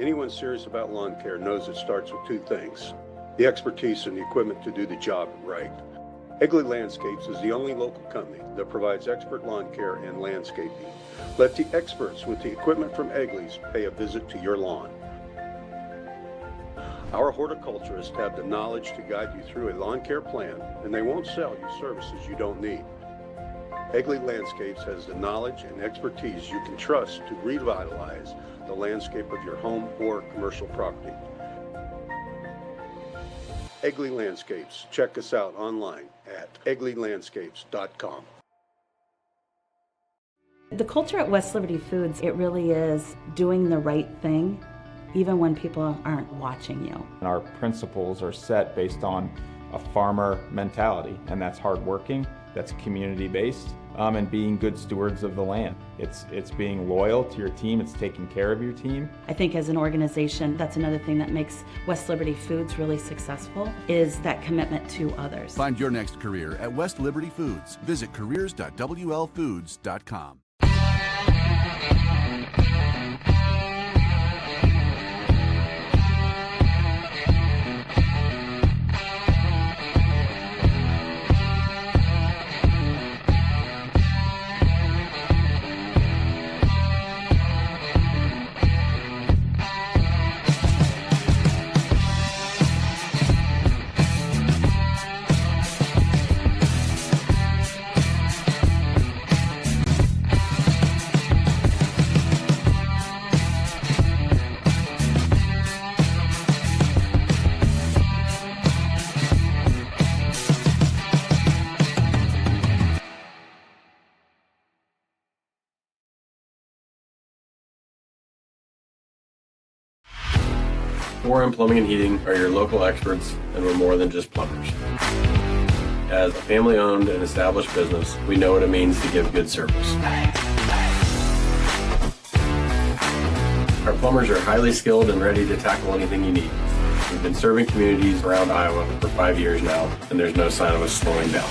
Anyone serious about lawn care knows it starts with two things: the expertise and the equipment to do the job right. Egley Landscapes is the only local company that provides expert lawn care and landscaping. Let the experts with the equipment from Egley's pay a visit to your lawn. Our horticulturists have the knowledge to guide you through a lawn care plan, and they won't sell you services you don't need. Egley Landscapes has the knowledge and expertise you can trust to revitalize the landscape of your home or commercial property. Egley Landscapes. Check us out online at egleylandscapes.com. The culture at West Liberty Foods, it really is doing the right thing, even when people aren't watching you. Our principles are set based on a farmer mentality, and that's hardworking, that's community-based, and being good stewards of the land. It's being loyal to your team, it's taking care of your team. I think as an organization, that's another thing that makes West Liberty Foods really successful, is that commitment to others. Find your next career at West Liberty Foods. Visit careers.wlfoods.com. Warren Plumbing and Heating are your local experts, and we're more than just plumbers. As a family-owned and established business, we know what it means to give good service. Our plumbers are highly skilled and ready to tackle anything you need. We've been serving communities around Iowa for 5 years now, and there's no sign of us slowing down.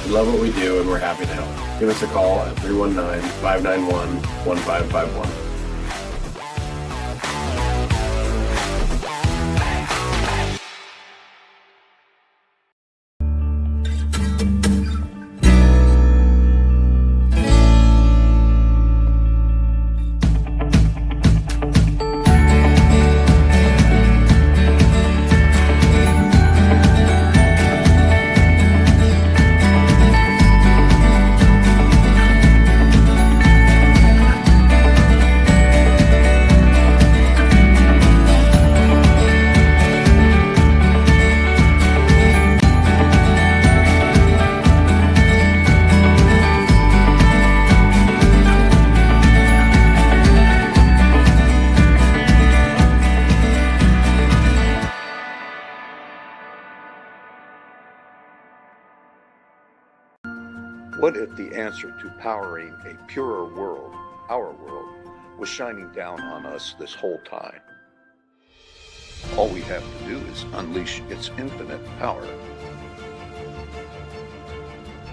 We love what we do, and we're happy to help. Give us a call at 319-591-1551. What if the answer to powering a purer world, our world, was shining down on us this whole time? All we have to do is unleash its infinite power.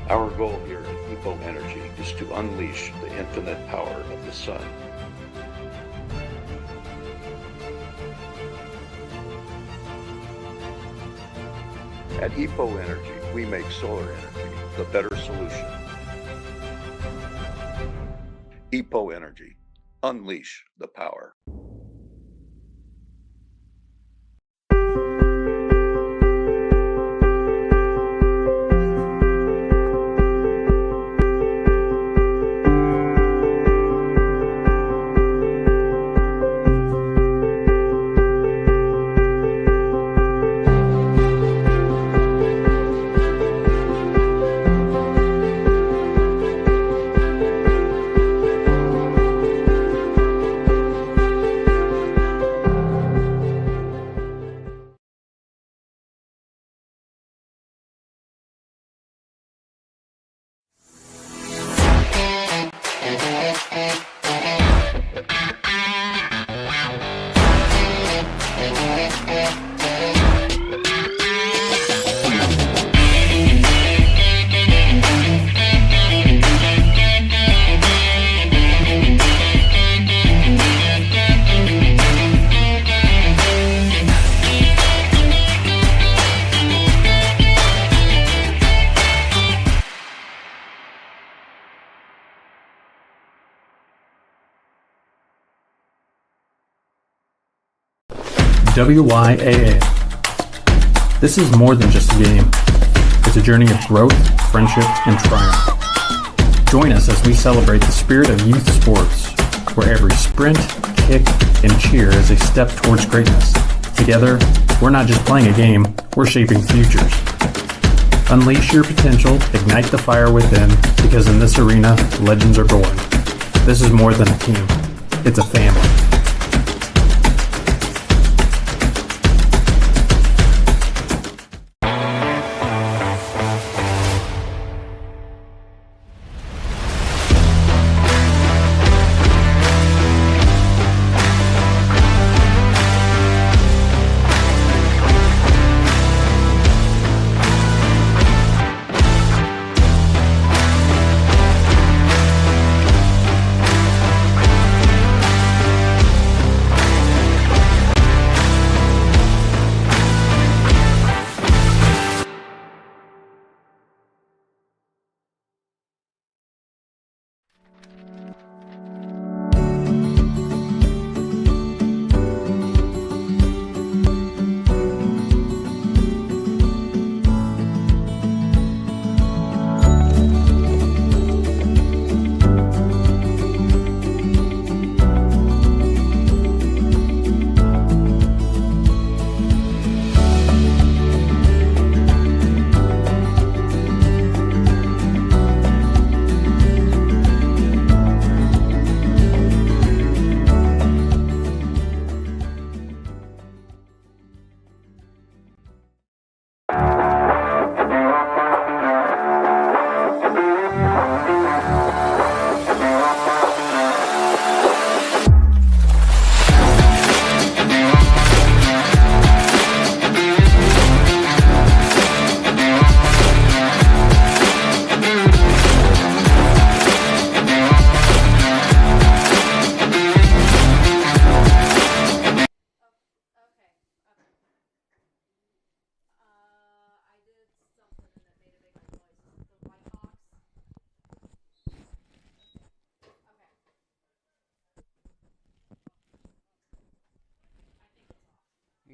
Our goal here at EPO Energy is to unleash the infinite power of the sun. At EPO Energy, we make solar energy the better solution. EPO Energy, unleash the power. WYAA. This is more than just a game. It's a journey of growth, friendship, and triumph. Join us as we celebrate the spirit of youth sports, where every sprint, kick, and cheer is a step towards greatness. Together, we're not just playing a game, we're shaping futures. Unleash your potential, ignite the fire within, because in this arena, legends are born. This is more than a team. It's a family.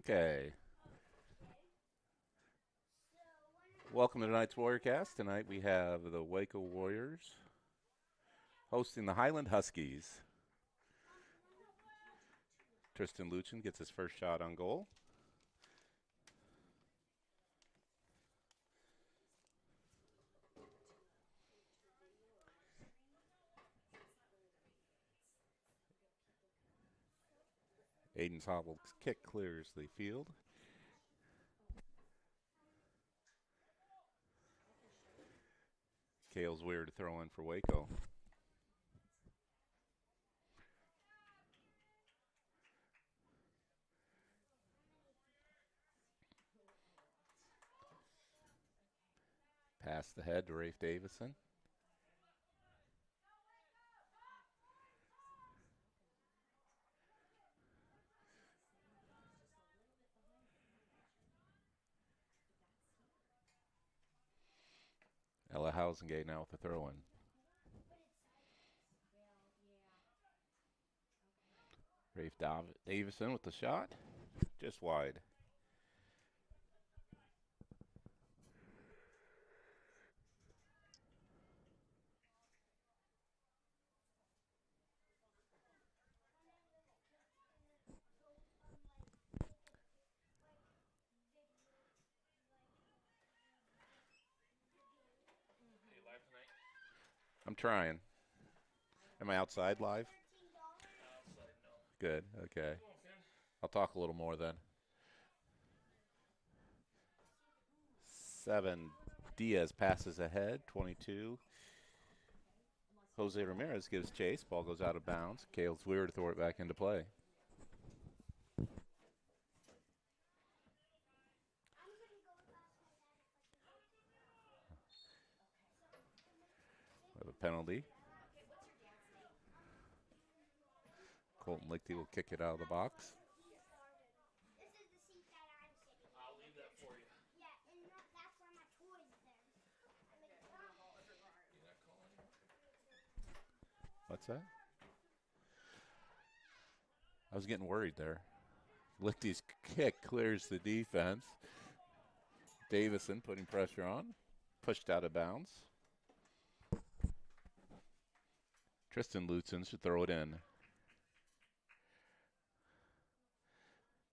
Okay. Welcome to tonight's Warriorcast. Tonight we have the WACO Warriors hosting the Highland Huskies. Tristan Luchin gets his first shot on goal. Aiden's hobbled kick clears the field. Kale's weird to throw in for WACO. Pass the head to Rafe Davison. Ella Housengate now with the throw-in. Rafe Davison with the shot. Just wide. I'm trying. Am I outside live? Good, okay. I'll talk a little more then. 7, Diaz passes ahead, 22. Jose Ramirez gives chase, ball goes out of bounds. Kale's weird to throw it back into play. We have a penalty. Colton Lichty will kick it out of the box. What's that? I was getting worried there. Lichty's kick clears the defense. Davison putting pressure on. Pushed out of bounds. Tristan Lutzen should throw it in.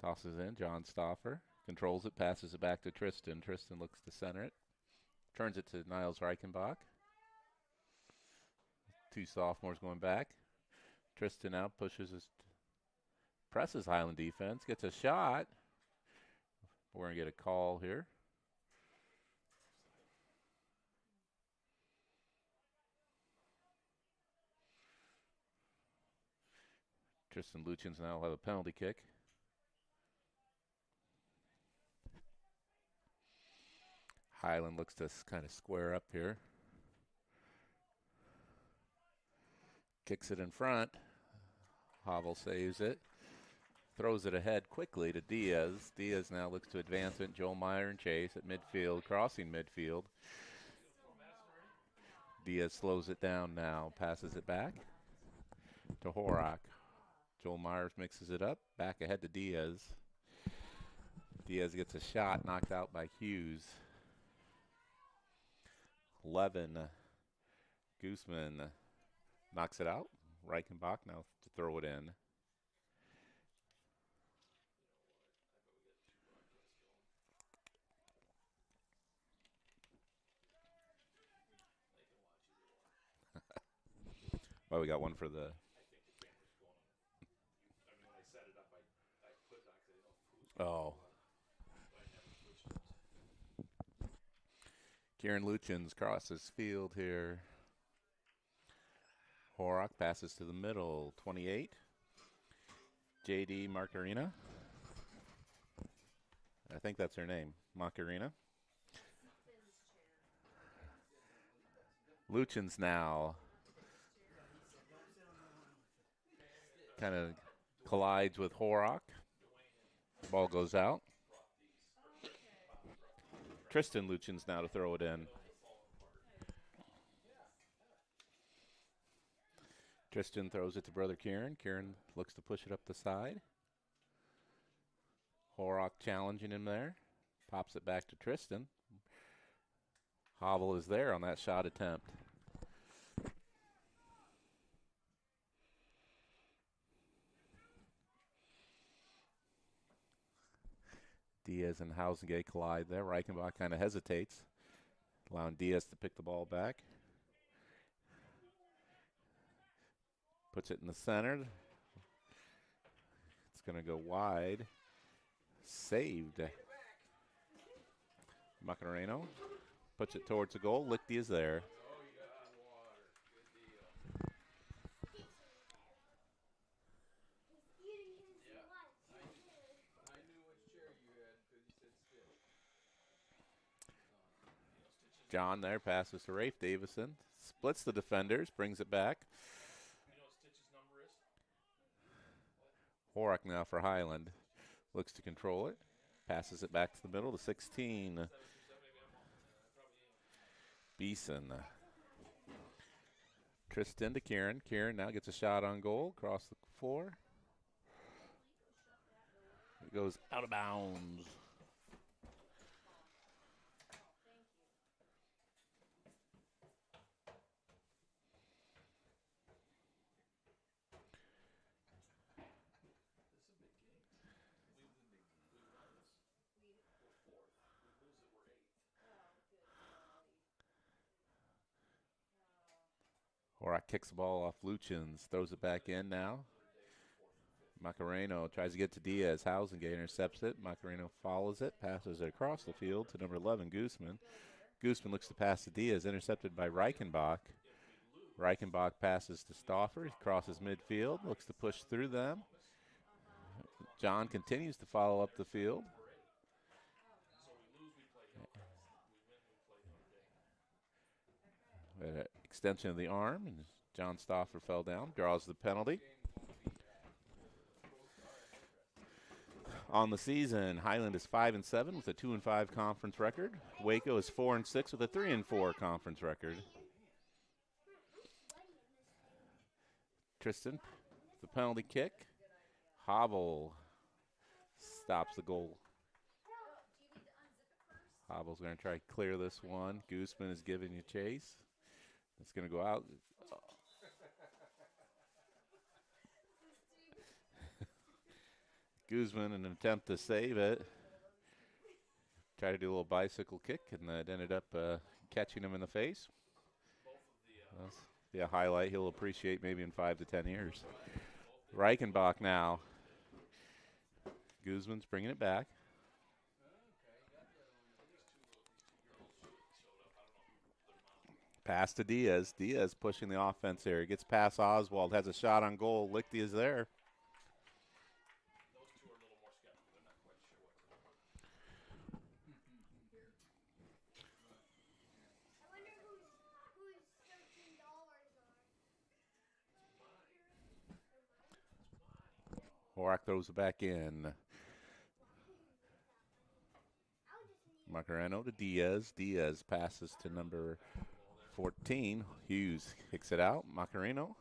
Tosses in. John Stoffer controls it, passes it back to Tristan. Tristan looks to center it. Turns it to Niles Reichenbach. Two sophomores going back. Tristan out, presses Highland defense, gets a shot. We're going to get a call here. Tristan Luchins now will have a penalty kick. Highland looks to kind of square up here. Kicks it in front. Havel saves it. Throws it ahead quickly to Diaz. Diaz now looks to advance it. Joel Meyer and Chase at midfield, crossing midfield. Diaz slows it down now, passes it back to Horak. Joel Myers mixes it up, back ahead to Diaz. Diaz gets a shot, knocked out by Hughes. 11. Gooseman knocks it out. Reichenbach now to throw it in. Well, we got one for the. Oh. Kieran Luchins crosses field here. Horak passes to the middle. 28. J.D. Marcarina. I think that's her name. Macarena. Luchins now kind of collides with Horak. Ball goes out. Tristan Luchins now to throw it in. Tristan throws it to brother Kieran. Kieran looks to push it up the side. Horak challenging him there. Pops it back to Tristan. Havel is there on that shot attempt. Diaz and Hausengate collide there. Reichenbach kind of hesitates, allowing Diaz to pick the ball back. Puts it in the center. It's going to go wide. Saved. Macareno puts it towards the goal. Lichty is there. John there passes to Rafe Davison. Splits the defenders, brings it back. Horak now for Highland. Looks to control it. Passes it back to the middle to 16. Beeson. Tristan to Kieran. Kieran now gets a shot on goal. Across the floor. It goes out of bounds. Horak kicks the ball off Luchins, throws it back in now. Macareno tries to get to Diaz. Hausengate intercepts it. Macareno follows it, passes it across the field to number 11, Gooseman. Gooseman looks to pass to Diaz, intercepted by Reichenbach. Reichenbach passes to Stauffer. He crosses midfield, looks to push through them. John continues to follow up the field. Extension of the arm, and John Stauffer fell down, draws the penalty. On the season, Highland is 5-7 with a 2-5 conference record. WACO is 4-6 with a 3-4 conference record. Tristan, the penalty kick. Havel stops the goal. Hobble's going to try to clear this one. Gooseman is giving you chase. It's going to go out. Guzman, an attempt to save it. Tried to do a little bicycle kick, and that ended up catching him in the face. That's be a highlight he'll appreciate maybe in 5 to 10 years. Reichenbach now. Guzman's bringing it back. Pass to Diaz. Diaz pushing the offense here. Gets past Oswald. Has a shot on goal. Lichty is there. Horak throws it back in. Macareno to Diaz. Diaz passes to number 14. Hughes kicks it out. Macareno.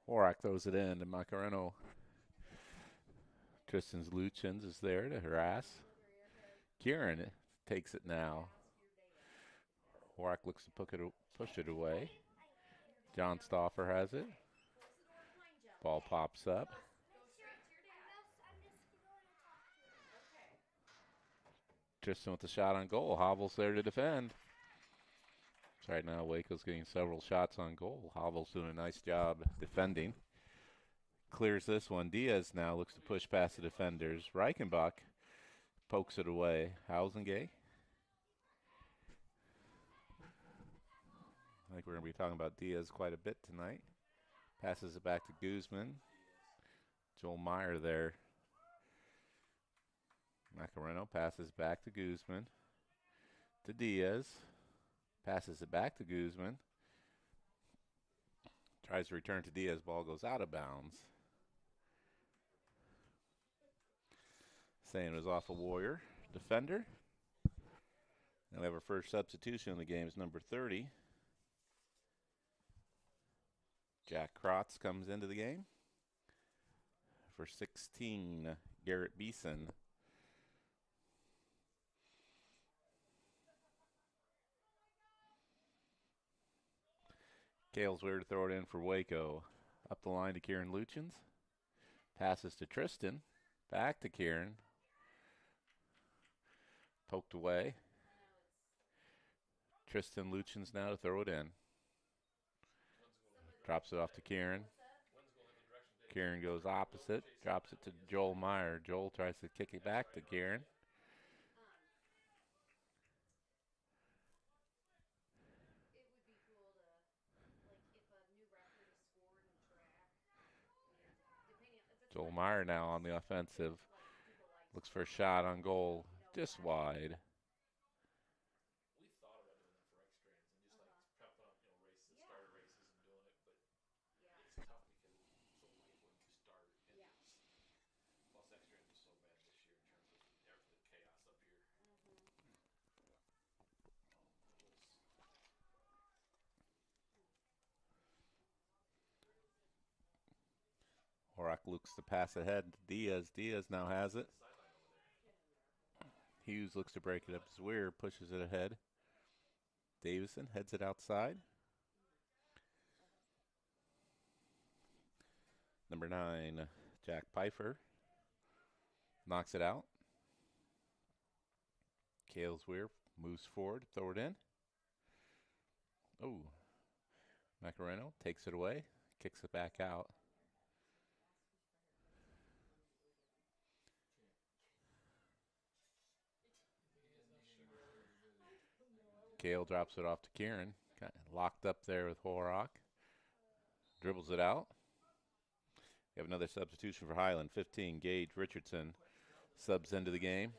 Horak throws it in to Macareno. Tristan's Luchins is there to harass. Kieran takes it now. Horak looks to push it away. John Stauffer has it. Ball pops up. Tristan with the shot on goal. Hobble's there to defend. Right now, Waco's getting several shots on goal. Hobble's doing a nice job defending. Clears this one. Diaz now looks to push past the defenders. Reichenbach pokes it away. Hausengay. I think we're going to be talking about Diaz quite a bit tonight. Passes it back to Guzman. Joel Meyer there. Macareno passes back to Guzman. To Diaz. Passes it back to Guzman. Tries to return to Diaz. Ball goes out of bounds. Saying it was off a Warrior defender. And we have our first substitution in the game is number 30. Jack Krotz comes into the game. For 16, Garrett Beeson. Gales Weir to throw it in for Waco. Up the line to Kieran Luchins. Passes to Tristan. Back to Kieran. Poked away. Tristan Luchins now to throw it in. Drops it off to Kieran. Kieran goes opposite. Drops it to Joel Meyer. Joel tries to kick it back to Kieran. Joel Meyer now on the offensive. Looks for a shot on goal. Just wide. Horak looks to pass ahead to Diaz. Diaz now has it. Hughes looks to break it up. Weir pushes it ahead. Davison heads it outside. Number 9, Jack Pfeiffer knocks it out. Kales Weir moves forward, throw it in. Oh, Macareno takes it away, kicks it back out. Kale drops it off to Kieran. Got locked up there with Horak. Dribbles it out. We have another substitution for Highland. 15, Gage Richardson subs into the game.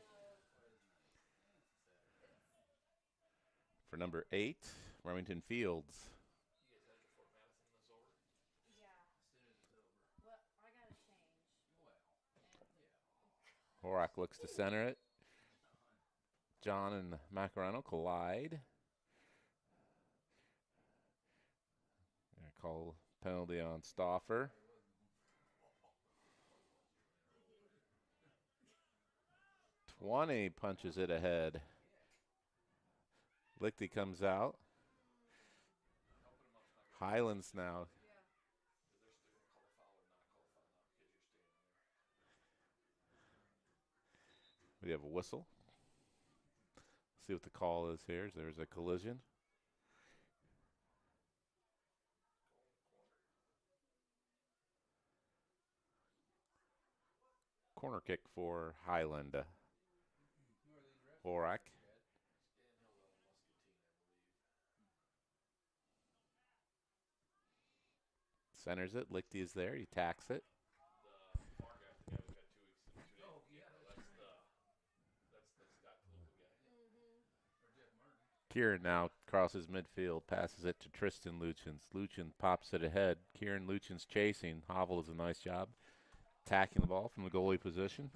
For number 8, Remington Fields. Horak looks to center it. John and Macareno collide. Call penalty on Stauffer. "20" punches it ahead. Lichty comes out. Highlands now. We have a whistle. See what the call is here. There's a collision. Corner kick for Highland. Horak. Centers it. Lichty is there. He tacks it. Kieran now crosses midfield, passes it to Tristan Luchins. Luchin pops it ahead. Kieran Luchin's chasing. Havel does a nice job tacking the ball from the goalie position.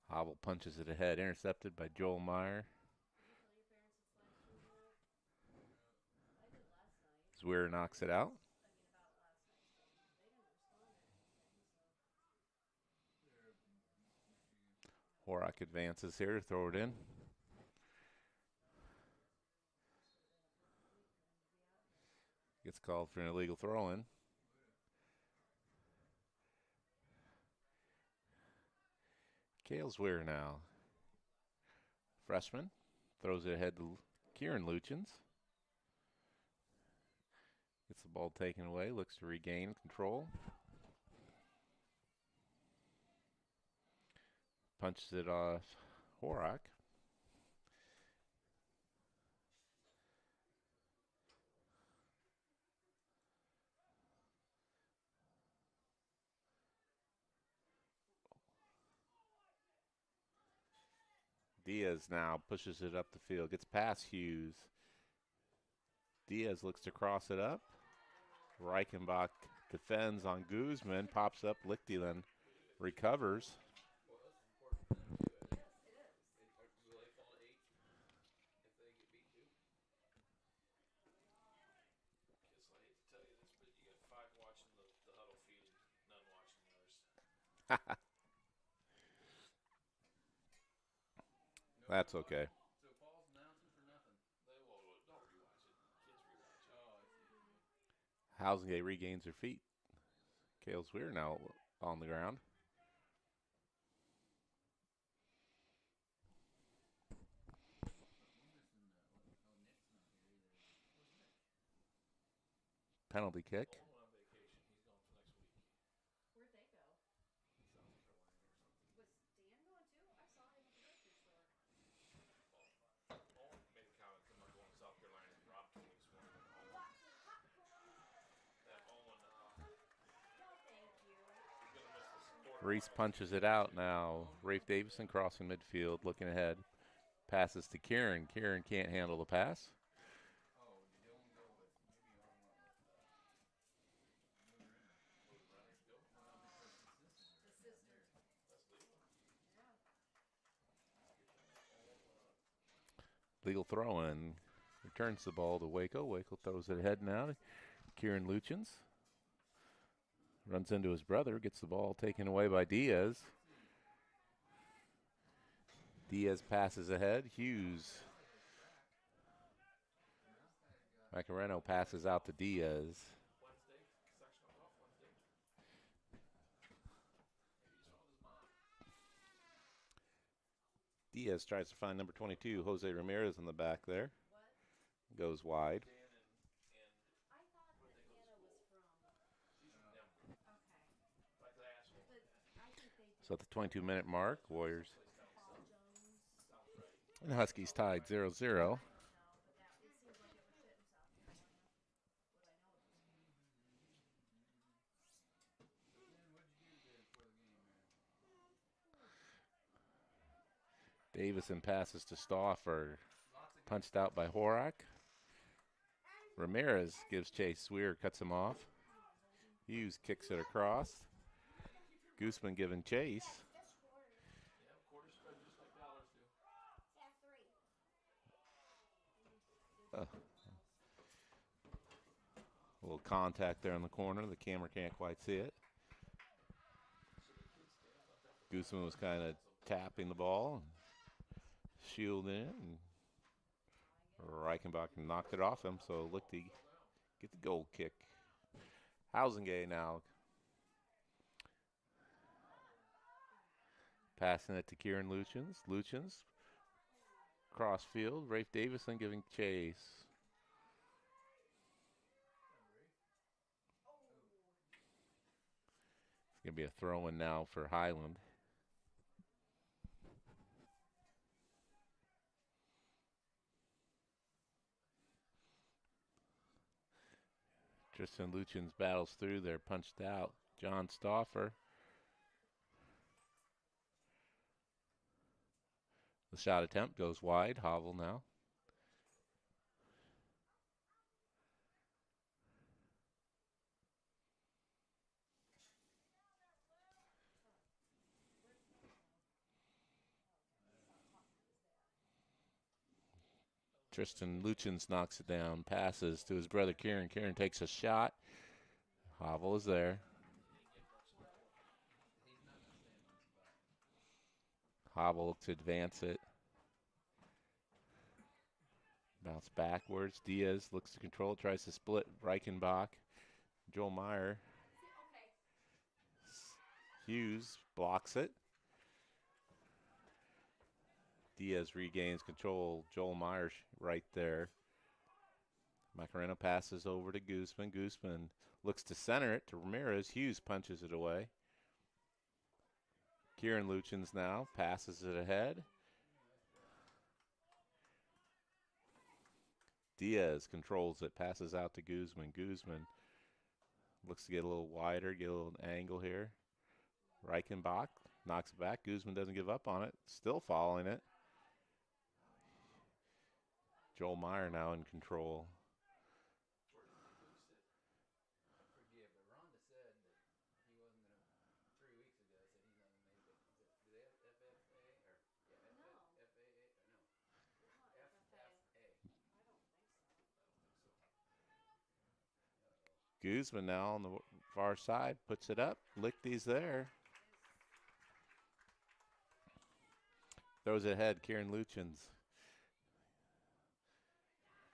Havel punches it ahead, intercepted by Joel Meyer. Zwier knocks it out. Horak advances here to throw it in. Gets called for an illegal throw-in. Cale Zwier now. Freshman. Throws it ahead to Kieran Luchins. Gets the ball taken away. Looks to regain control. Punches it off Horak. Diaz now pushes it up the field. Gets past Hughes. Diaz looks to cross it up. Reichenbach defends on Guzman. Pops up. Lichty then recovers. That's okay. Housengate regains her feet. Cale Zwier now on the ground. Penalty kick. Reese punches it out now. Rafe Davison crossing midfield, looking ahead. Passes to Kieran. Kieran can't handle the pass. Legal throw-in. Returns the ball to WACO. WACO throws it ahead now to Kieran Luchins. Runs into his brother, gets the ball taken away by Diaz. Diaz passes ahead. Hughes. Macareno passes out to Diaz. Diaz tries to find number 22, Jose Ramirez in the back there. Goes wide. So at the 22-minute mark, Warriors and Huskies tied 0-0. Davison passes to Stauffer, punched out by Horak. Ramirez gives chase. Zwier cuts him off. Hughes kicks it across. Gooseman giving chase. A little contact there in the corner. The camera can't quite see it. Gooseman was kind of tapping the ball, shielding it, and Reichenbach knocked it off him, so Lichty get the goal kick. Housengate now passing it to Kieran Luchins. Luchins cross field. Rafe Davison giving chase. It's going to be a throw-in now for Highland. Tristan Luchins battles through there, punched out. John Stauffer. The shot attempt goes wide. Havel now. Tristan Luchins knocks it down, passes to his brother Kieran. Kieran takes a shot. Havel is there. Havel looks to advance it. Bounce backwards. Diaz looks to control, tries to split Reichenbach. Joel Meyer. Hughes blocks it. Diaz regains control. Joel Meyer right there. Macarena passes over to Gooseman. Gooseman looks to center it to Ramirez. Hughes punches it away. Kieran Luchins now passes it ahead. Diaz controls it, passes out to Guzman. Guzman looks to get a little wider, get a little angle here. Reichenbach knocks it back. Guzman doesn't give up on it, still following it. Joel Meyer now in control. Guzman now on the far side, puts it up. Lichty's there. Throws it ahead, Kieran Luchins.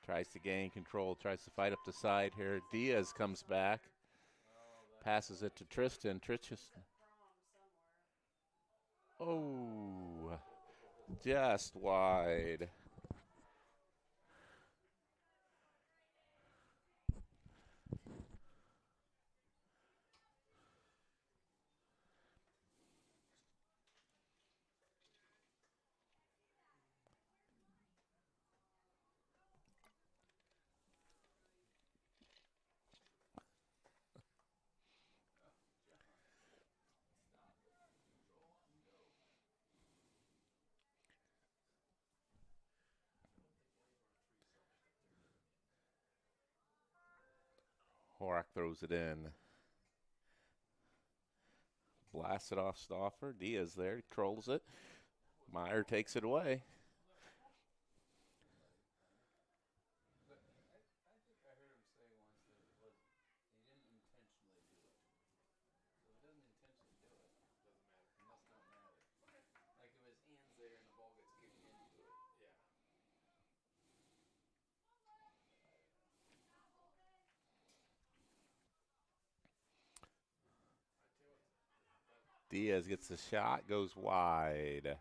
Tries to gain control, tries to fight up the side here. Diaz comes back, passes it to Tristan. Oh, just wide. Horak throws it in. Blasts it off Stauffer. Diaz there, controls it. Meyer takes it away. Diaz gets the shot, goes wide.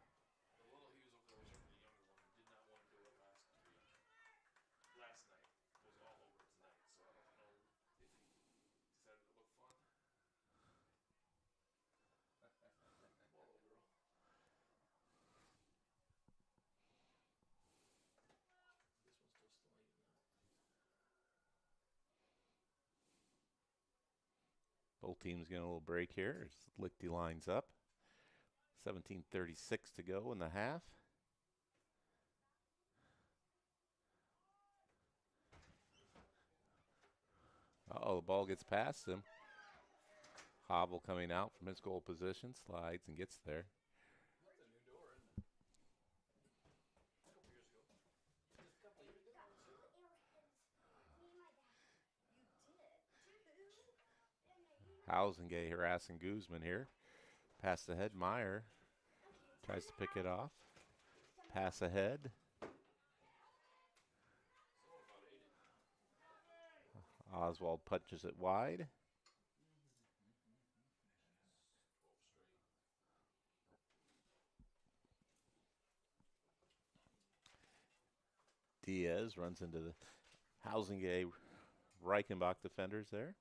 Both teams getting a little break here as Lichty lines up. 17:36 to go in the half. Uh-oh, the ball gets past him. Hobble coming out from his goal position, slides and gets there. Housengay harassing Guzman here. Pass ahead, Meyer tries to pick it off. Pass ahead. Oswald punches it wide. Diaz runs into the Housengay Reichenbach defenders there.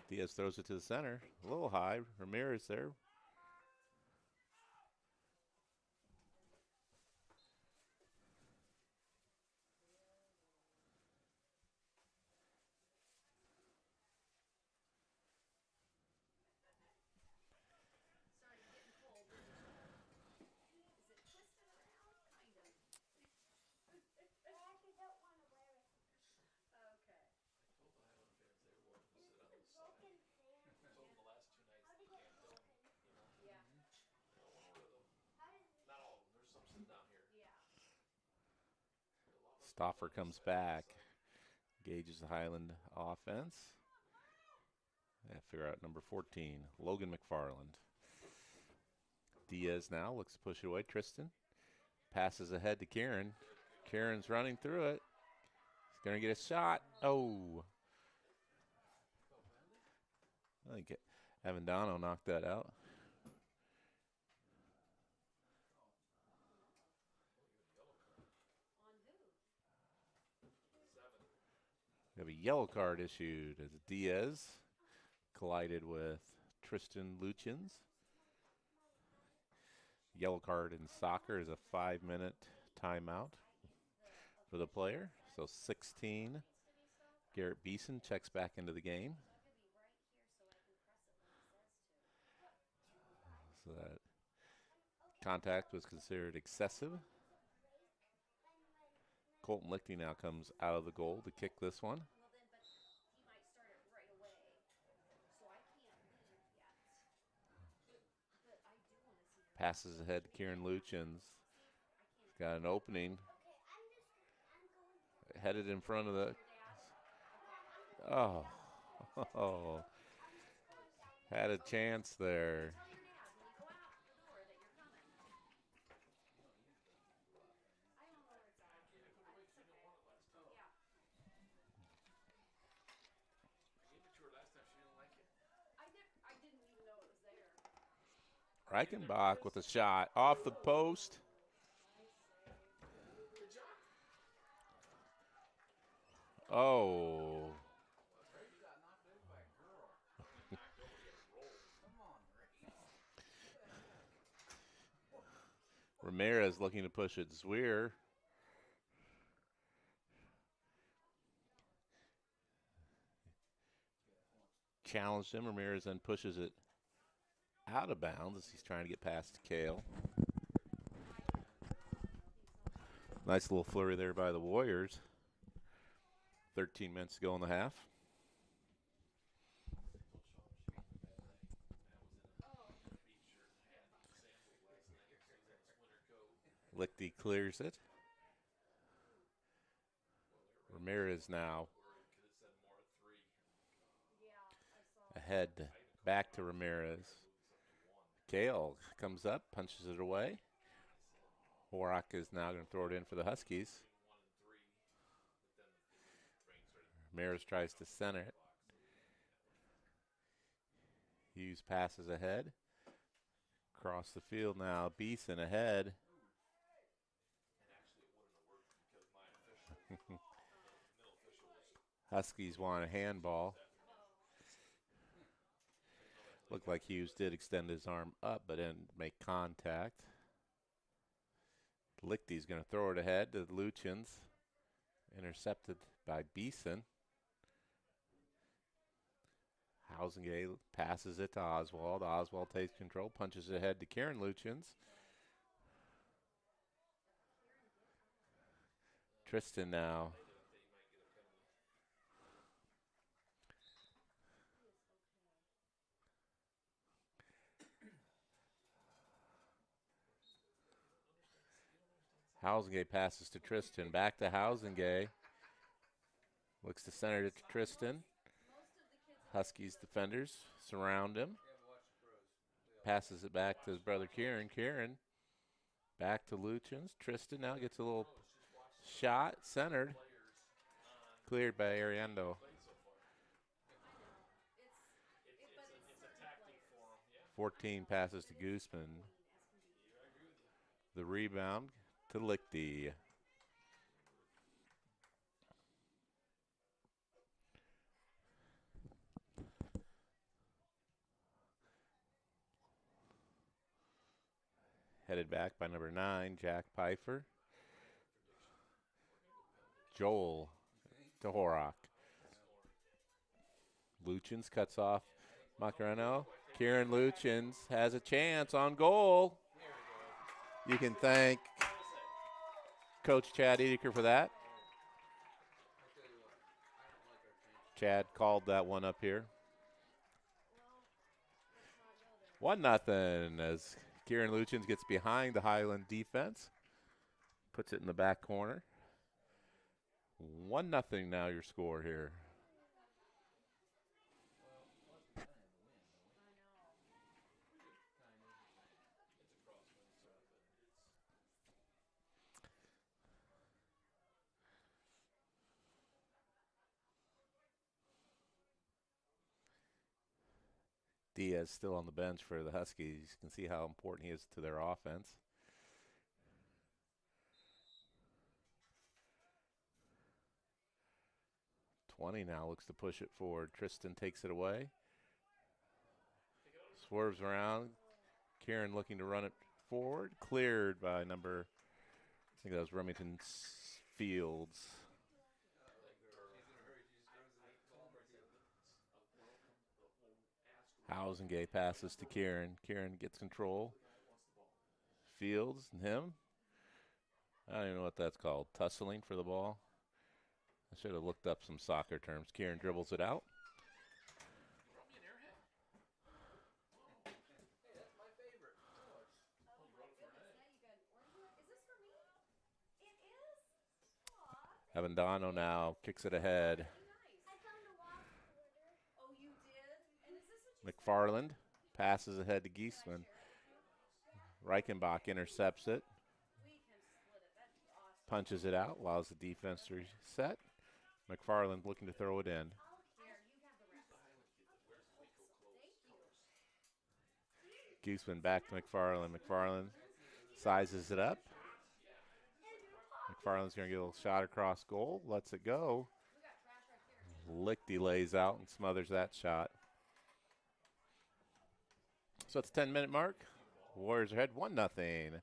Diaz throws it to the center. A little high. Ramirez there. Stoffer comes back, gauges the Highland offense. Figure out number 14, Logan McFarland. Diaz now looks to push it away. Tristan passes ahead to Kieran. Kieran's running through it. He's going to get a shot. Oh. I think Avendano knocked that out. We have a yellow card issued as Diaz collided with Tristan Luchins. Yellow card in soccer is a 5-minute timeout for the player. So 16. Garrett Beeson checks back into the game. So that contact was considered excessive. Colton Lichty now comes out of the goal to kick this one. Passes ahead to Kieran Luchins. He's got an opening. Headed in front of the... Oh. Had a chance there. Reichenbach with a shot off the post. Oh. Ramirez looking to push it. Zwier. Challenged him. Ramirez then pushes it out of bounds as he's trying to get past Kale. Nice little flurry there by the Warriors. 13 minutes to go in the half. Lichty clears it. Ramirez now ahead, back to Ramirez. Kale comes up, punches it away. Horak is now going to throw it in for the Huskies. Ramirez tries to center it. Hughes passes ahead. Across the field now, Beeson ahead. Huskies want a handball. Looked like Hughes did extend his arm up, but didn't make contact. Lichty's going to throw it ahead to the Luchins. Intercepted by Beeson. Housengay passes it to Oswald. Oswald takes control, punches it ahead to Kieran Luchins. Tristan now. Housengay passes to Tristan. Back to Housengay. Looks to center it to Tristan. Huskies defenders surround him. Passes it back to his brother Kieran. Kieran back to Luchins. Tristan now gets a little shot. Centered. Cleared by Ariando. 14 passes to Gooseman. The rebound to Lichty. Headed back by number 9, Jack Pfeiffer. Joel to Horak. Luchins cuts off Macareno. Kieran Luchins has a chance on goal. You can thank Coach Chad Edeker for that. Chad called that one up here. 1-0 as Kieran Luchins gets behind the Highland defense. Puts it in the back corner. 1-0 now your score here. Diaz still on the bench for the Huskies. You can see how important he is to their offense. (20) now looks to push it forward. Tristan takes it away. Swerves around. Kieran looking to run it forward. Cleared by number, I think that was Remington Fields. Housengay passes to Kieran. Kieran gets control. Fields and him. I don't even know what that's called. Tussling for the ball. I should have looked up some soccer terms. Kieran dribbles it out. Avendano now kicks it ahead. McFarland passes ahead to Giesman. Reichenbach intercepts it. Punches it out, allows the defense to reset. McFarland looking to throw it in. Giesman back to McFarland. McFarland sizes it up. McFarland's going to get a little shot across goal. Lets it go. Lichty lays out and smothers that shot. So it's a 10-minute mark. Warriors ahead 1-0.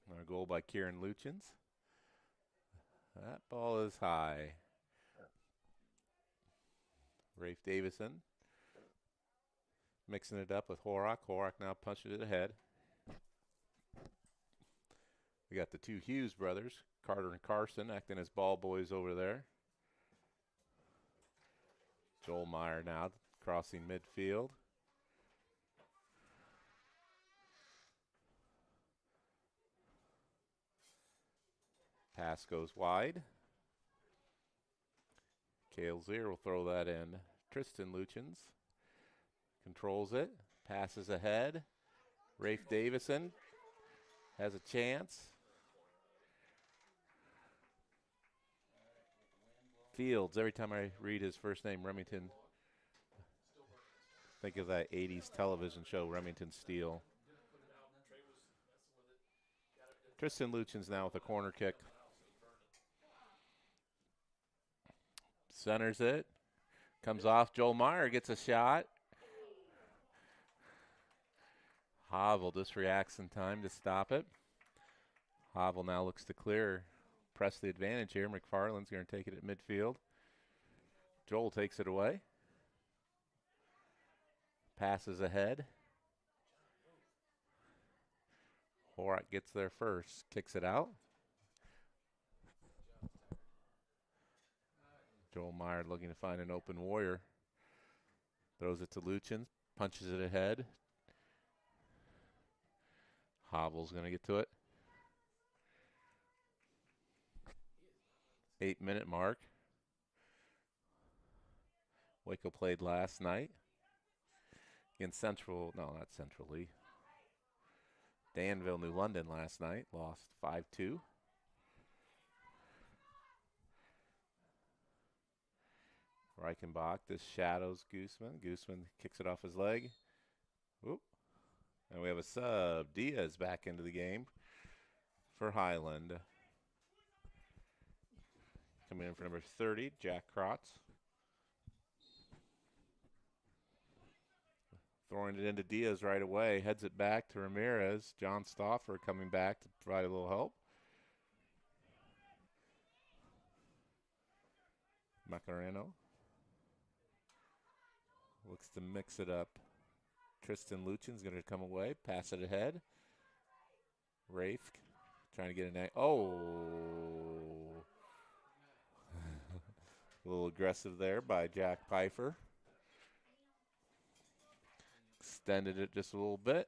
Our goal by Kieran Luchins. That ball is high. Rafe Davison mixing it up with Horak. Horak now punching it ahead. We got the two Hughes brothers, Carter and Carson, acting as ball boys over there. Joel Meyer now crossing midfield. Pass goes wide. Cale Zier will throw that in. Tristan Luchins controls it. Passes ahead. Rafe Davison has a chance. Fields, every time I read his first name, Remington, think of that 80s television show, Remington Steele. Tristan Luchins now with a corner kick. Centers it. Comes off. Joel Meyer gets a shot. Havel just reacts in time to stop it. Havel now looks to clear. Press the advantage here. McFarland's going to take it at midfield. Joel takes it away. Passes ahead. Horak gets there first. Kicks it out. Joel Meyer looking to find an open warrior. Throws it to Luchins. Punches it ahead. Hobble's going to get to it. 8-minute mark. Waco played last night against not Central Lee. Danville, New London last night, lost 5-2. Reichenbach, this shadows Gooseman. Gooseman kicks it off his leg. Whoop. And we have a sub. Diaz back into the game for Highland. Coming in for number 30, Jack Krotz. Throwing it into Diaz right away. Heads it back to Ramirez. John Stauffer coming back to provide a little help. Macareno looks to mix it up. Tristan Luchin's going to come away, pass it ahead. Rafe trying to get an oh. A little aggressive there by Jack Pfeiffer. Extended it just a little bit.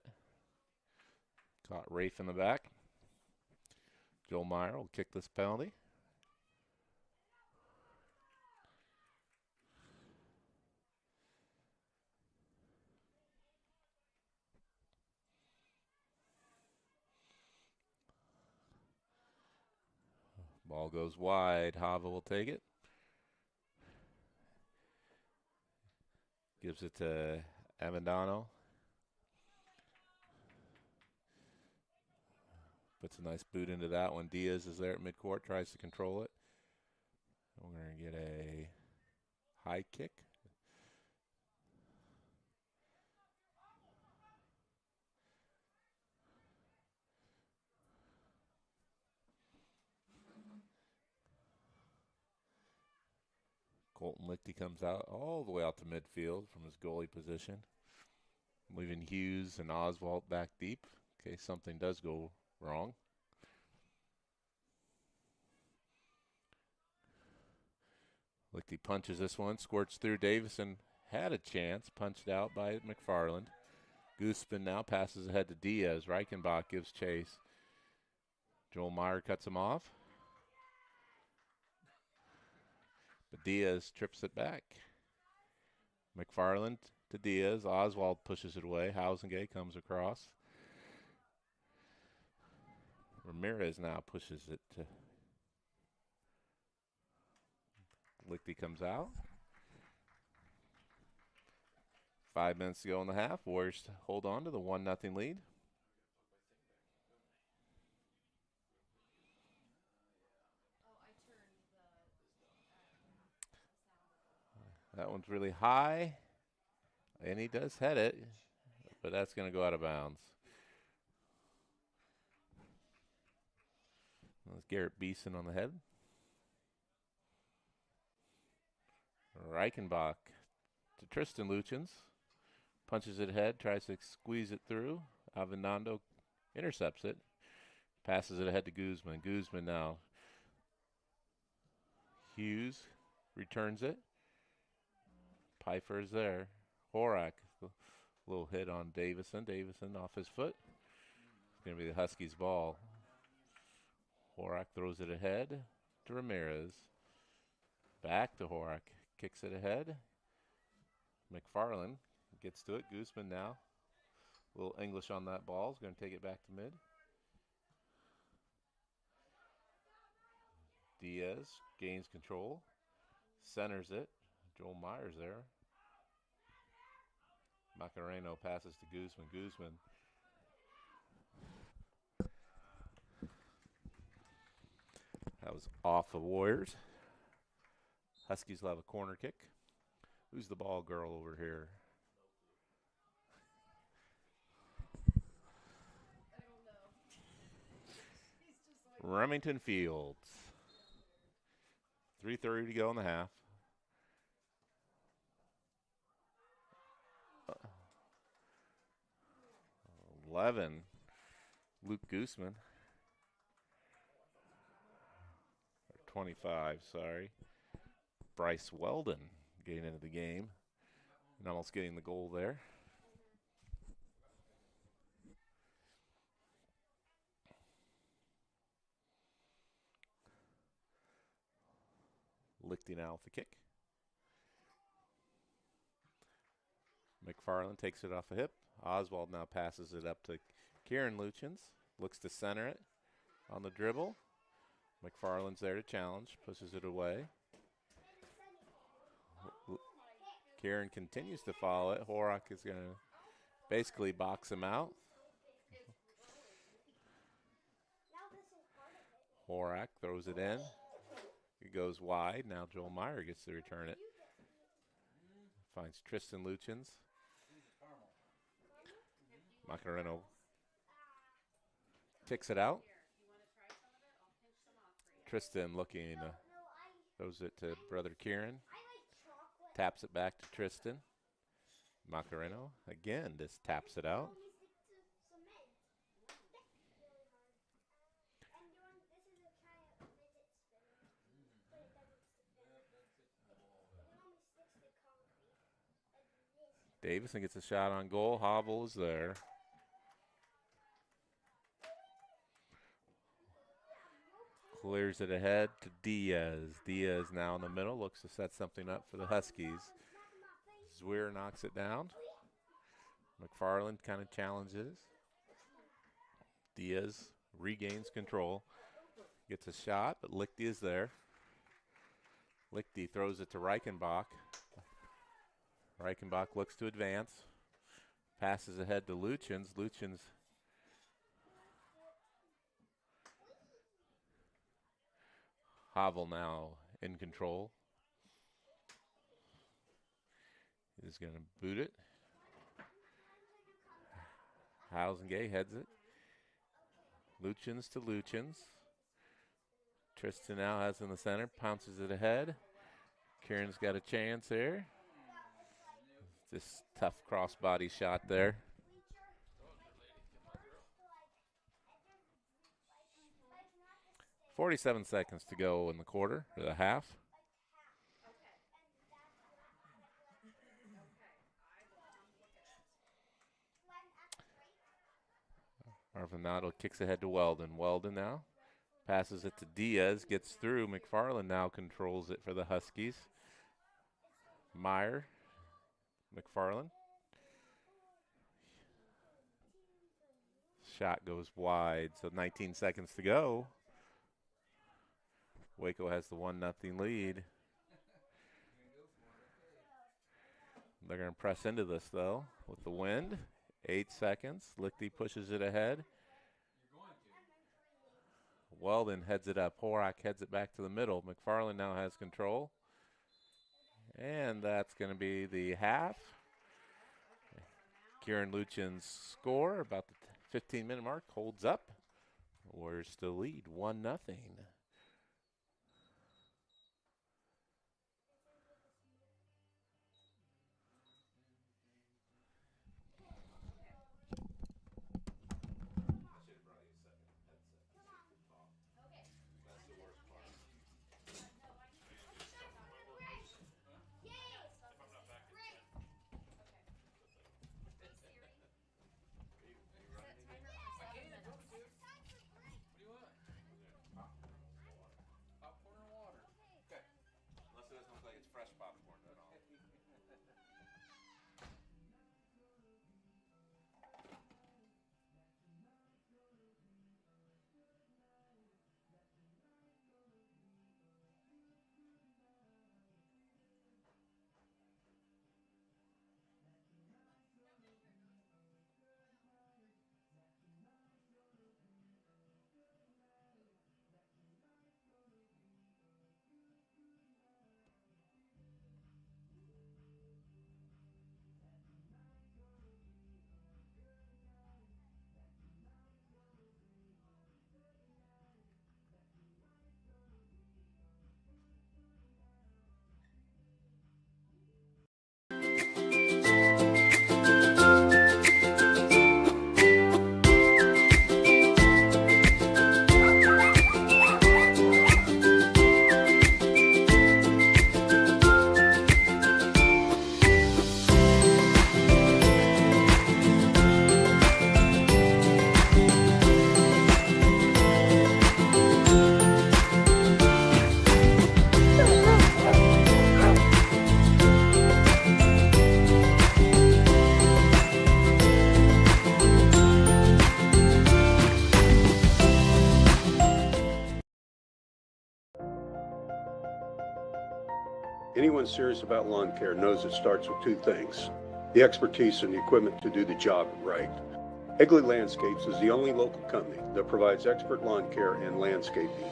Caught Rafe in the back. Joel Meyer will kick this penalty. Ball goes wide. Hava will take it. Gives it to Avendano. Puts a nice boot into that one. Diaz is there at midcourt, tries to control it. We're going to get a high kick. Colton Lichty comes out all the way out to midfield from his goalie position, leaving Hughes and Oswald back deep in case something does go wrong. Lichty punches this one, squirts through. Davison had a chance, punched out by McFarland. Gooseman now passes ahead to Diaz. Reichenbach gives chase. Joel Meyer cuts him off. But Diaz trips it back. McFarland to Diaz. Oswald pushes it away. Housengate comes across. Ramirez now pushes it to Lichty comes out. 5 minutes to go in the half. Warriors hold on to the 1-0 lead. That one's really high, and he does head it, but that's going to go out of bounds. That's Garrett Beeson on the head. Reichenbach to Tristan Luchins. Punches it ahead, tries to squeeze it through. Avenando intercepts it. Passes it ahead to Guzman. Guzman now. Hughes returns it. Pfeiffer's there. Horak, a little hit on Davison. Davison off his foot. It's going to be the Huskies' ball. Horak throws it ahead to Ramirez. Back to Horak. Kicks it ahead. McFarland gets to it. Guzman now. A little English on that ball. Is going to take it back to mid. Diaz gains control. Centers it. Joel Meyer's there. Macareno passes to Guzman. Guzman. That was off the Warriors. Huskies will have a corner kick. Who's the ball girl over here? I don't know. Remington Fields. 3:30 to go in the half. 11. Luke Guzman. 25, sorry. Bryce Weldon getting into the game and almost getting the goal there. Lichty now with the kick. McFarland takes it off a hip. Oswald now passes it up to Kieran Luchins. Looks to center it on the dribble. McFarland's there to challenge. Pushes it away. Kieran continues to follow it. Horak is going to basically box him out. Horak throws it in. It goes wide. Now Joel Meyer gets to return it. Finds Tristan Luchins. Macareno kicks it out. Tristan looking, throws it to brother Kieran. Taps it back to Tristan. Macareno again just taps it out. Davison gets a shot on goal. Hobble is there. Clears it ahead to Diaz. Diaz now in the middle. Looks to set something up for the Huskies. Zwier knocks it down. McFarland kind of challenges. Diaz regains control. Gets a shot, but Lichty is there. Lichty throws it to Reichenbach. Reichenbach looks to advance. Passes ahead to Luchins. Luchins Havel now in control. Is going to boot it. Hausengay heads it. Luchins to Luchins. Tristan now has in the center. Pounces it ahead. Kieran's got a chance here. Just tough crossbody shot there. .47 seconds to go in the quarter, or the half. Arvinato kicks ahead to Weldon. Weldon now passes it to Diaz, gets through. McFarland now controls it for the Huskies. Meyer, McFarland. Shot goes wide, so 19 seconds to go. Waco has the 1-0 lead. They're going to press into this, though, with the wind. 8 seconds. Lichty pushes it ahead. Weldon heads it up. Horak heads it back to the middle. McFarland now has control. And that's going to be the half. Kieran Luchins' score about the 15-minute mark holds up. Warriors still lead 1-0. serious about lawn care knows it starts with two things: the expertise and the equipment to do the job right. Egley Landscapes is the only local company that provides expert lawn care and landscaping.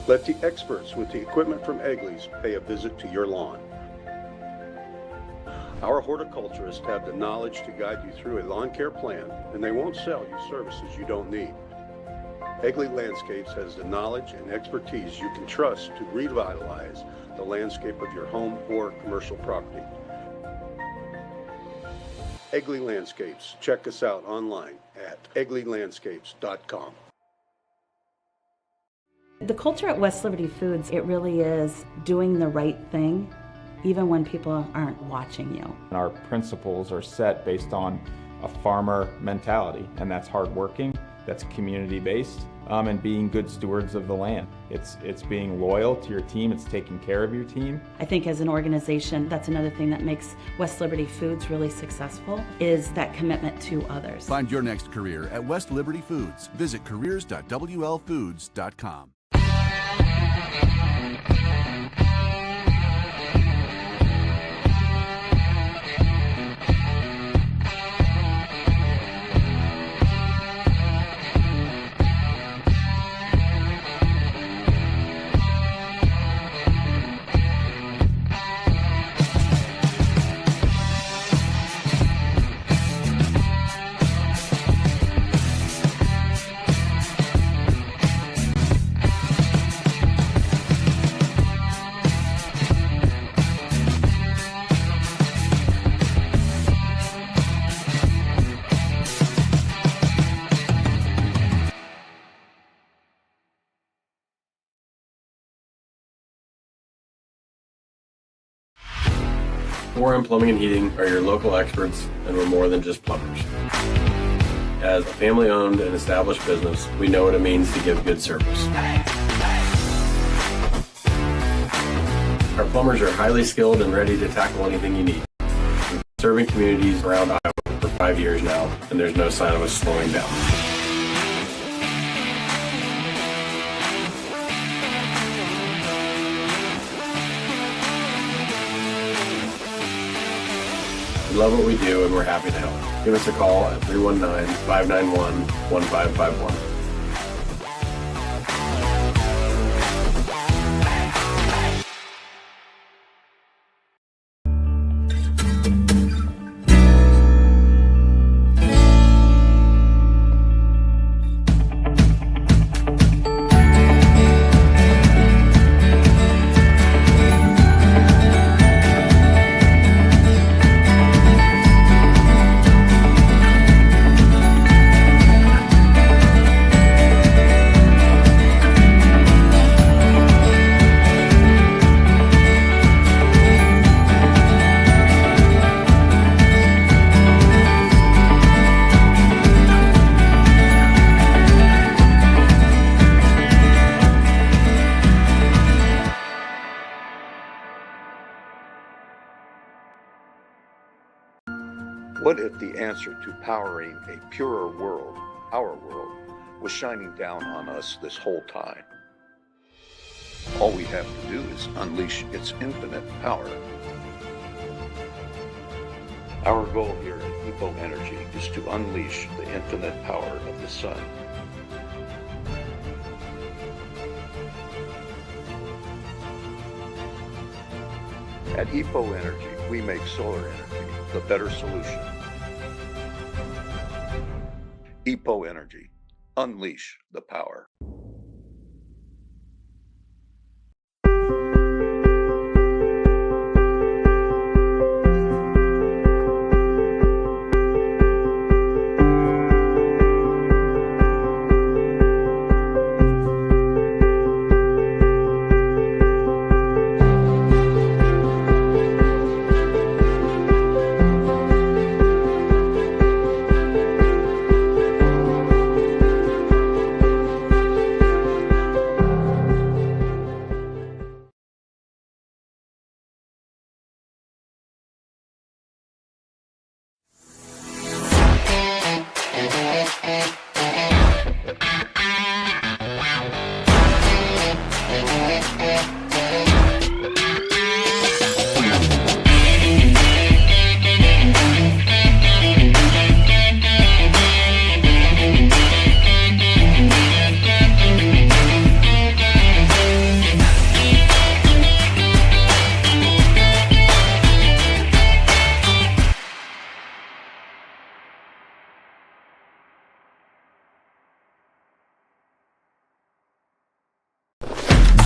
Let the experts with the equipment from Egley's pay a visit to your lawn. Our horticulturists have the knowledge to guide you through a lawn care plan, and they won't sell you services you don't need. Egley Landscapes has the knowledge and expertise you can trust to revitalize the landscape of your home or commercial property. Egley Landscapes. Check us out online at egleylandscapes.com. The culture at West Liberty Foods, it really is doing the right thing, even when people aren't watching you. Our principles are set based on a farmer mentality, and that's hardworking, that's community-based, and being good stewards of the land. It's being loyal to your team, it's taking care of your team. I think as an organization, that's another thing that makes West Liberty Foods really successful, is that commitment to others. Find your next career at West Liberty Foods. Visit careers.wlfoods.com. Warren Plumbing and Heating are your local experts, and we're more than just plumbers. As a family-owned and established business, we know what it means to give good service. Our plumbers are highly skilled and ready to tackle anything you need. We've been serving communities around Iowa for 5 years now, and there's no sign of us slowing down. We love what we do, and we're happy to help. Give us a call at 319-591-1551. What if the answer to powering a purer world, our world, was shining down on us this whole time? All we have to do is unleash its infinite power. Our goal here at EPO Energy is to unleash the infinite power of the sun. At EPO Energy, we make solar energy the better solution. EPO Energy. Unleash the power.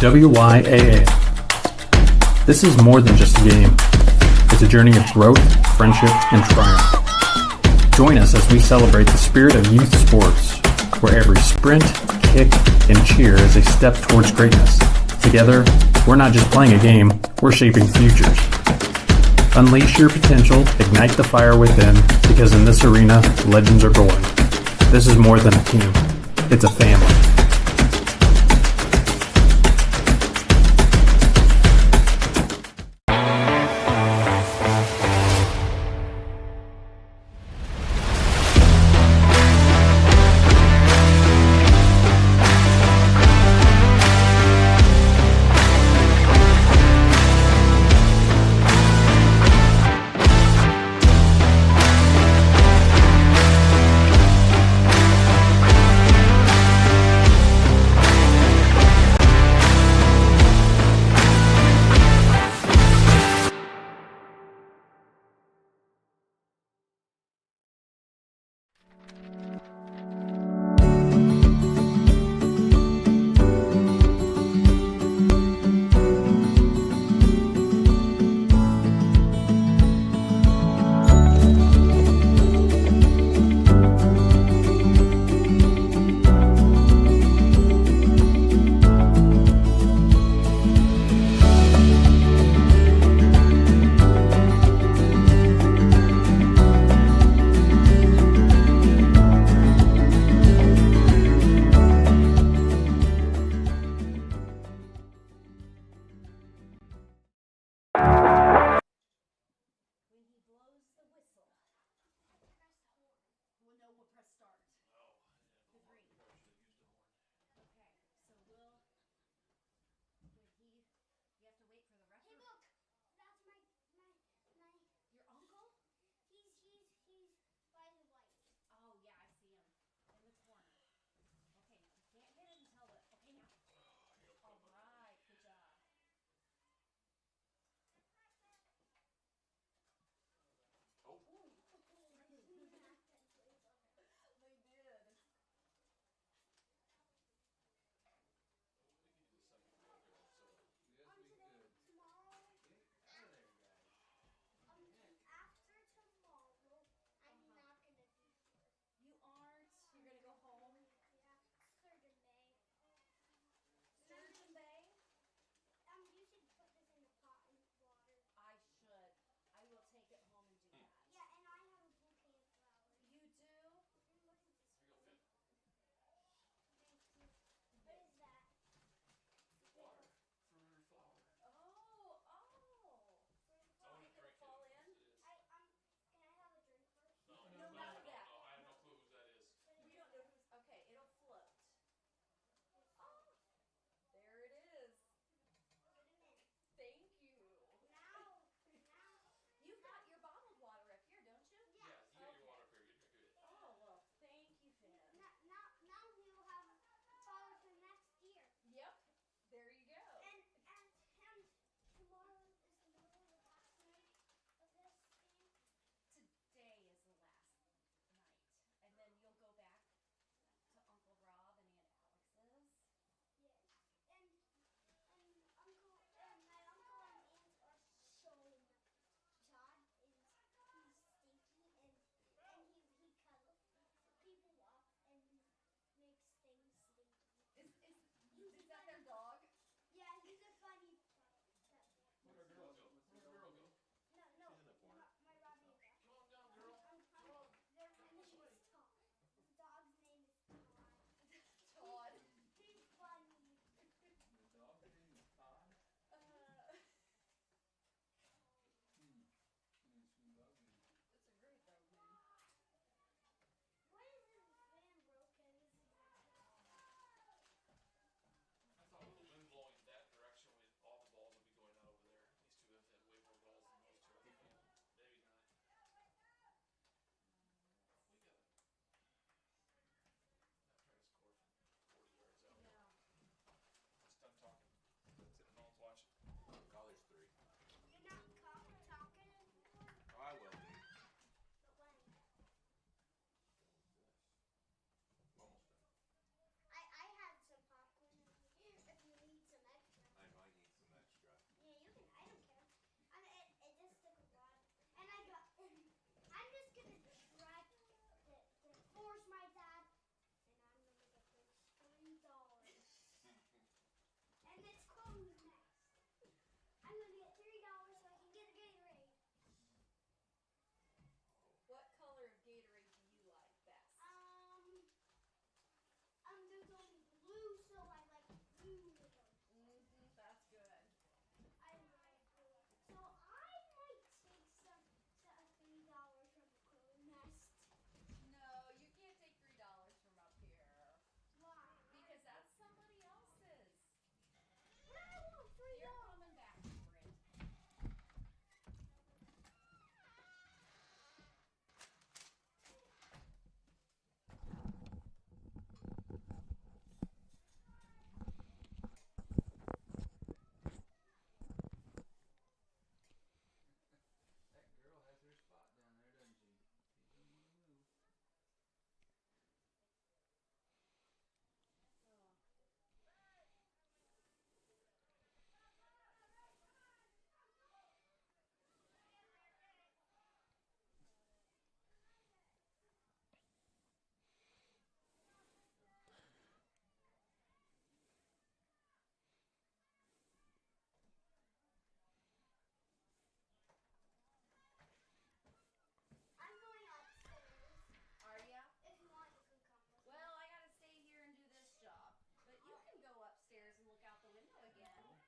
WYAA. This is more than just a game. It's a journey of growth, friendship, and triumph. Join us as we celebrate the spirit of youth sports, where every sprint, kick, and cheer is a step towards greatness. Together, we're not just playing a game, we're shaping futures. Unleash your potential, ignite the fire within, because in this arena, legends are born. This is more than a team. It's a family.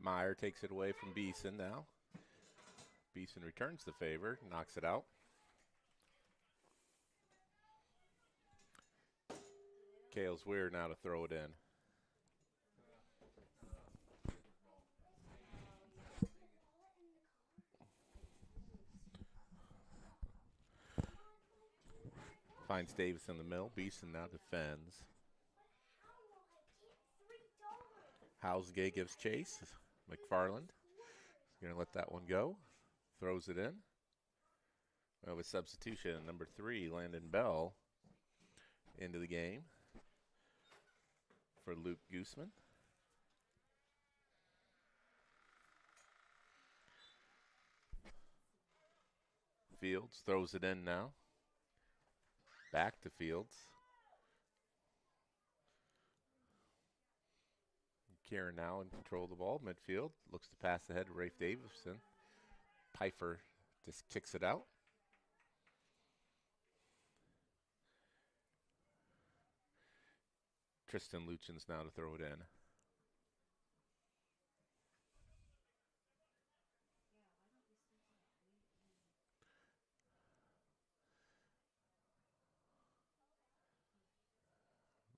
Meyer takes it away from Beeson now. Beeson returns the favor, knocks it out. Kales Weir now to throw it in. Finds Davis in the middle. Beeson now defends. Housegay gives chase. McFarland is going to let that one go. Throws it in. We have a substitution. Number 3, Landon Bell, into the game for Luke Gooseman. Fields throws it in now. Back to Fields. Kieran now in control of the ball. Midfield. Looks to pass ahead to Rafe Davison. Pfeiffer just kicks it out. Tristan Luchins now to throw it in.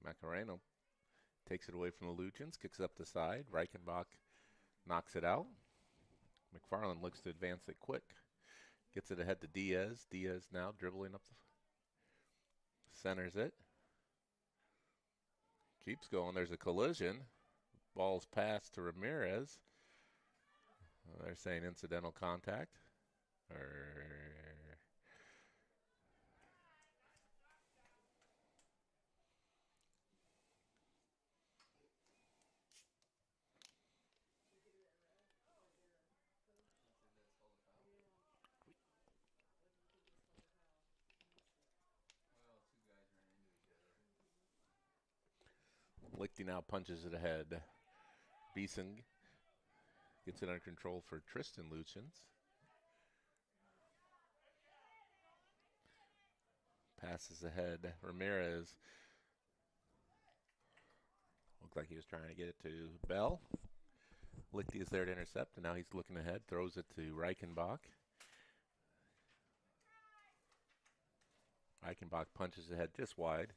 Macareno takes it away from the Luchins, kicks up the side. Reichenbach knocks it out. McFarland looks to advance it quick. Gets it ahead to Diaz. Diaz now dribbling up the centers it. Keeps going. There's a collision. Ball's passed to Ramirez. They're saying incidental contact. Lichty now punches it ahead. Beeson gets it under control for Tristan Luchins. Passes ahead. Ramirez. Looked like he was trying to get it to Bell. Lichty is there to intercept, and now he's looking ahead. Throws it to Reichenbach. Reichenbach punches ahead just wide.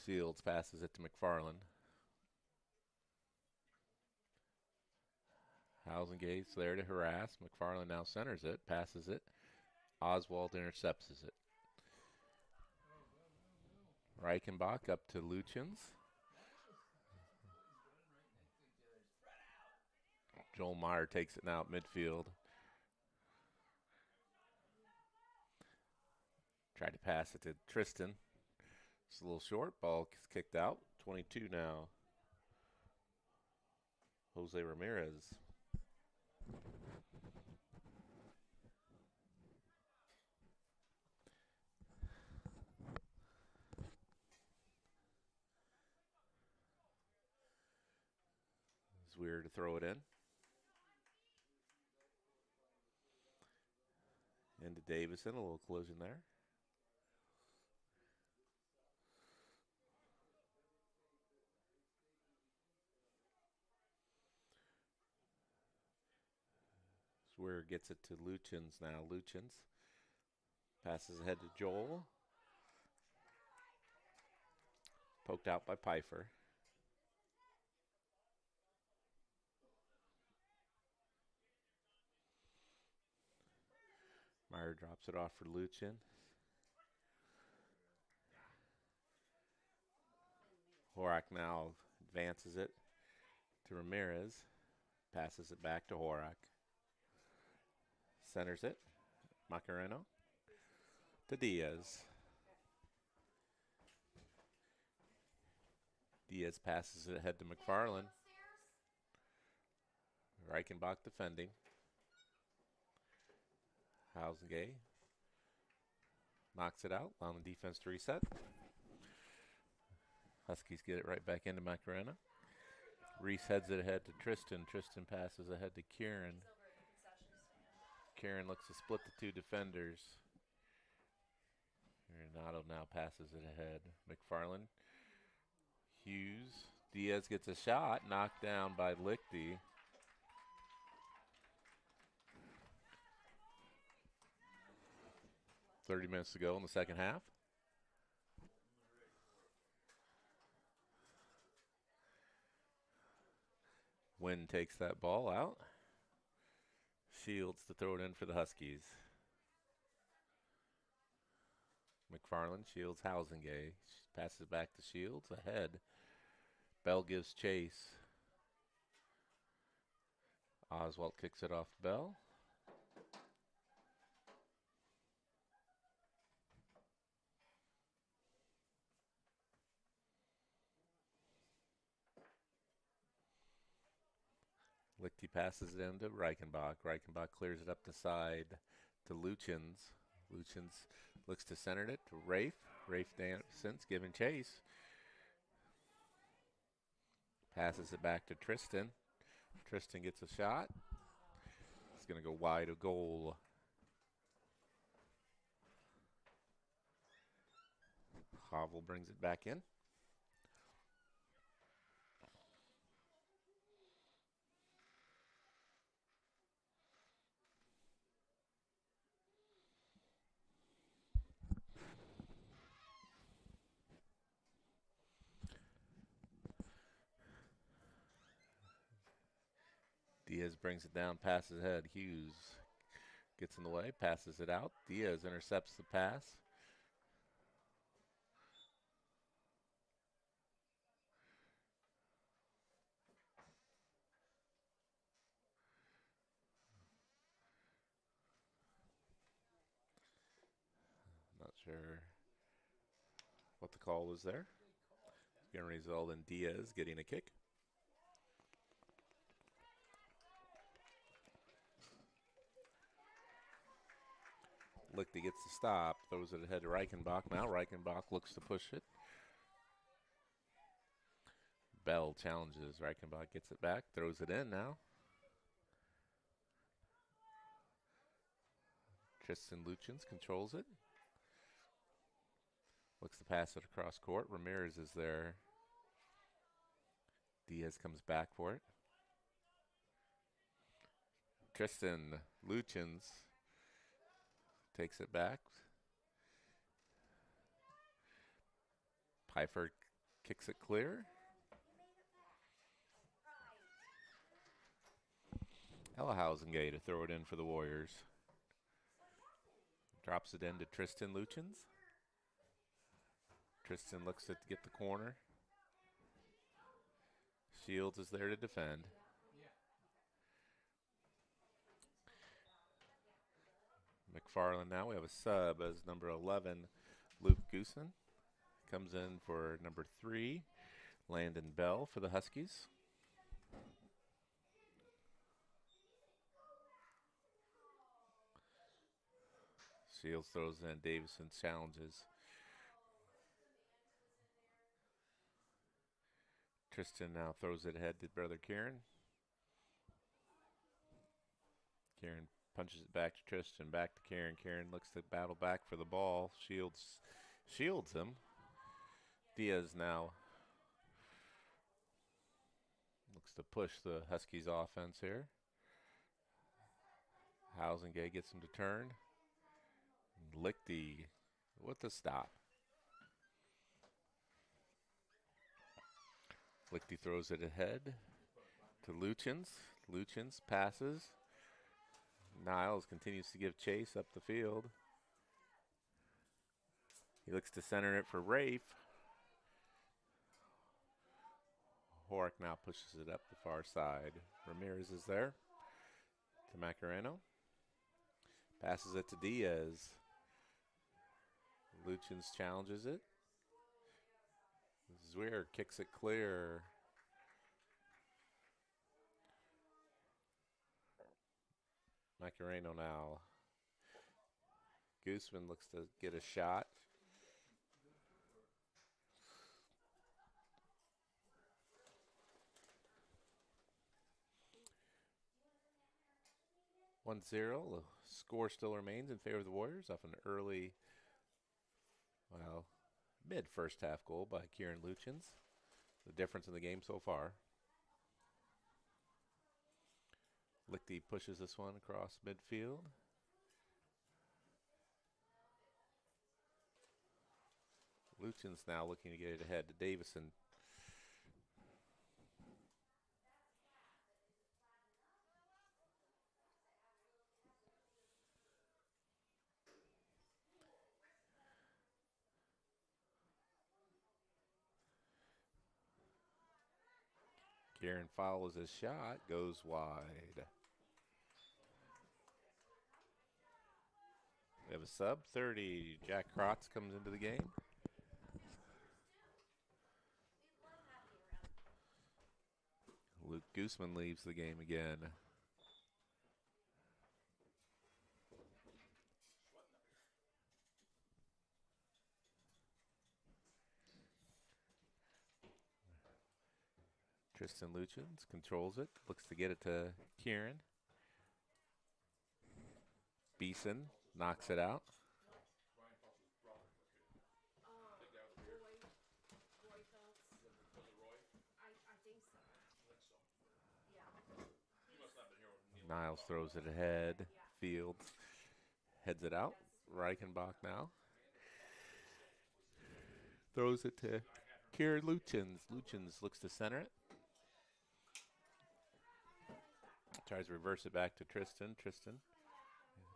Fields passes it to McFarland. Housengate's there to harass. McFarland now centers it, passes it. Oswald intercepts it. Reichenbach up to Luchins. Joel Meyer takes it now at midfield. Tried to pass it to Tristan. It's a little short. Ball is kicked out. 22 now. Jose Ramirez. It's weird to throw it in. Into Davison. A little collision there. Swear gets it to Luchins now. Luchins passes ahead to Joel. Poked out by Pfeiffer. Meyer drops it off for Luchin. Horak now advances it to Ramirez. Passes it back to Horak. Centers it. Macareno to Diaz. Diaz passes it ahead to McFarland. Reichenbach defending. Housengay knocks it out, allowing the defense to reset. Huskies get it right back into Macarena. Reese heads it ahead to Tristan. Tristan passes ahead to Kieran. Kieran looks to split the two defenders. Renato now passes it ahead. McFarland. Hughes Diaz gets a shot, knocked down by Lichty. .30 minutes to go in the second half. Wynn takes that ball out. Shields to throw it in for the Huskies. McFarland, Shields, Housengay. Passes back to Shields, ahead. Bell gives chase. Oswald kicks it off Bell. Lichty passes it into Reichenbach. Reichenbach clears it up the side to Luchins. Luchins looks to center it to Rafe. Rafe since giving chase. Passes it back to Tristan. Tristan gets a shot. It's going to go wide of goal. Havel brings it back in. Diaz brings it down, passes ahead. Hughes gets in the way, passes it out. Diaz intercepts the pass. Not sure what the call was there. It's going to result in Diaz getting a kick. Lichty gets the stop, throws it ahead to Reichenbach. Now Reichenbach looks to push it. Bell challenges. Reichenbach gets it back, throws it in now. Tristan Luchins controls it. Looks to pass it across court. Ramirez is there. Diaz comes back for it. Tristan Luchins takes it back. Pfeiffer kicks it clear. Hausengay to throw it in for the Warriors. Drops it into Tristan Luchins. Tristan looks to get the corner. Shields is there to defend. McFarland now. We have a sub as number 11, Luke Goosen. Comes in for number 3, Landon Bell for the Huskies. Shields throws in. Davison challenges. Tristan now throws it ahead to brother Kieran. Kieran punches it back to Tristan, back to Kieran. Kieran looks to battle back for the ball. Shields him. Diaz now looks to push the Huskies offense here. Housengay gets him to turn. Lichty with the stop. Lichty throws it ahead to Luchins. Luchins passes. Niles continues to give chase up the field. He looks to center it for Rafe. Horick now pushes it up the far side. Ramirez is there to Macareno. Passes it to Diaz. Luchins challenges it. Zwier kicks it clear. Macareno now. Gooseman looks to get a shot. $1-0. The score still remains in favor of the Warriors off an early, mid first half goal by Kieran Luchins. the difference in the game so far. Lichty pushes this one across midfield. Luchen's now looking to get it ahead to Davison. Kieran follows his shot, goes wide. We have a sub 30. Jack Krotz comes into the game. Luke Gooseman leaves the game again. Tristan Luchens controls it, looks to get it to Kieran. Beeson knocks it out. Niles throws it ahead. Fields heads it out. Reichenbach now. Throws it to Kieran Luchens. Luchens looks to center it. Tries to reverse it back to Tristan. Tristan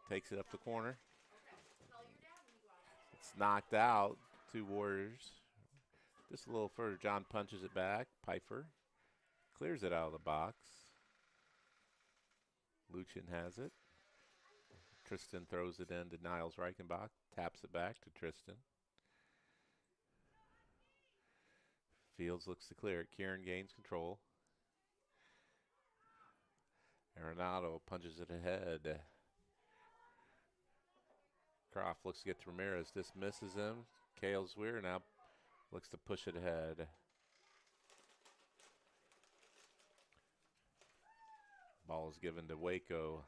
takes it up the corner. It's knocked out. 2 Warriors. Just a little further. John punches it back. Pfeiffer clears it out of the box. Luchen has it. Tristan throws it in to Niles Reichenbach. Taps it back to Tristan. Fields looks to clear it. Kieran gains control. Arenado punches it ahead. Croft looks to get to Ramirez. Dismisses him. Kale Zwier now looks to push it ahead. Ball is given to WACO.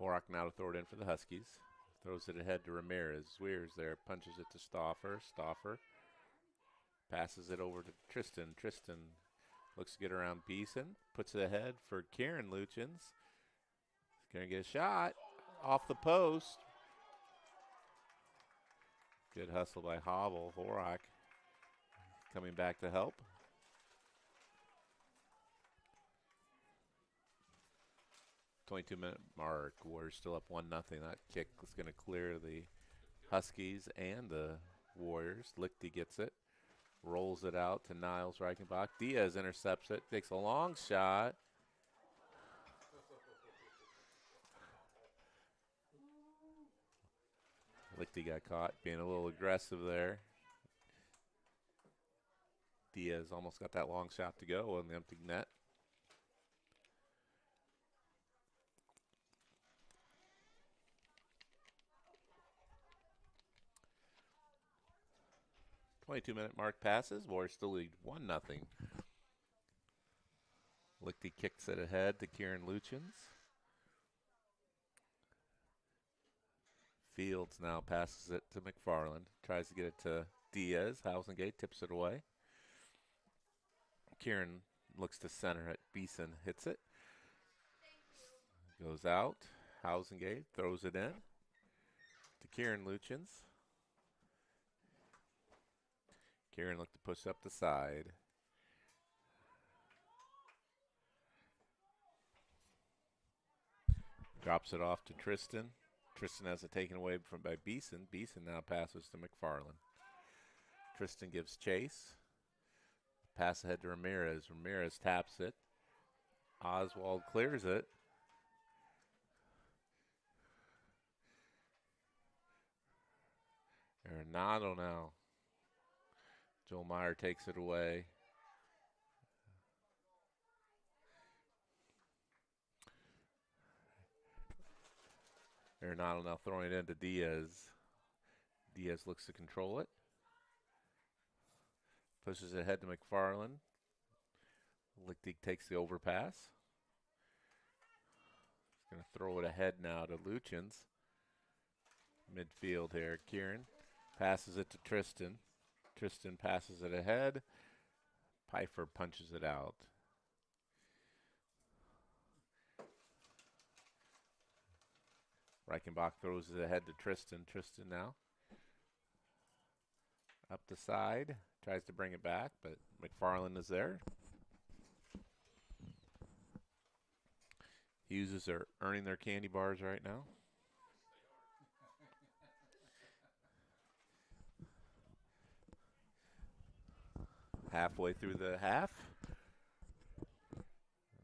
Horak now to throw it in for the Huskies. Throws it ahead to Ramirez. Zwier's there, punches it to Stauffer. Stauffer passes it over to Tristan. Tristan looks to get around Beeson. Puts it ahead for Kieran Luchens. He's going to get a shot off the post. Good hustle by Hobble. Horak coming back to help. .22-minute mark. Warriors still up 1-0. That kick is going to clear the Huskies and the Warriors. Lichty gets it. Rolls it out to Niles Reichenbach. Diaz intercepts it. Takes a long shot. Lichty got caught being a little aggressive there. Diaz almost got that long shot to go on the empty net. .22-minute mark passes. Warriors still lead 1-0. Lichty kicks it ahead to Kieran Luchens. Fields now passes it to McFarland. Tries to get it to Diaz. Housengate tips it away. Kieran looks to center it. Beeson hits it. Goes out. Housengate throws it in to Kieran Luchens. Kieran looked to push up the side. Drops it off to Tristan. Tristan has it taken away by Beeson. Beeson now passes to McFarland. Tristan gives chase. Pass ahead to Ramirez. Ramirez taps it. Oswald clears it. Arenado now. Joel Meyer takes it away. Arenado now throwing it into Diaz. Diaz looks to control it. Pushes it ahead to McFarland. Lichty takes the overpass. He's going to throw it ahead now to Luchins. Midfield here. Kieran passes it to Tristan. Tristan passes it ahead. Pfeiffer punches it out. Reichenbach throws it ahead to Tristan. Tristan now. Up the side. Tries to bring it back, but McFarland is there. Hughes are earning their candy bars right now. Halfway through the half.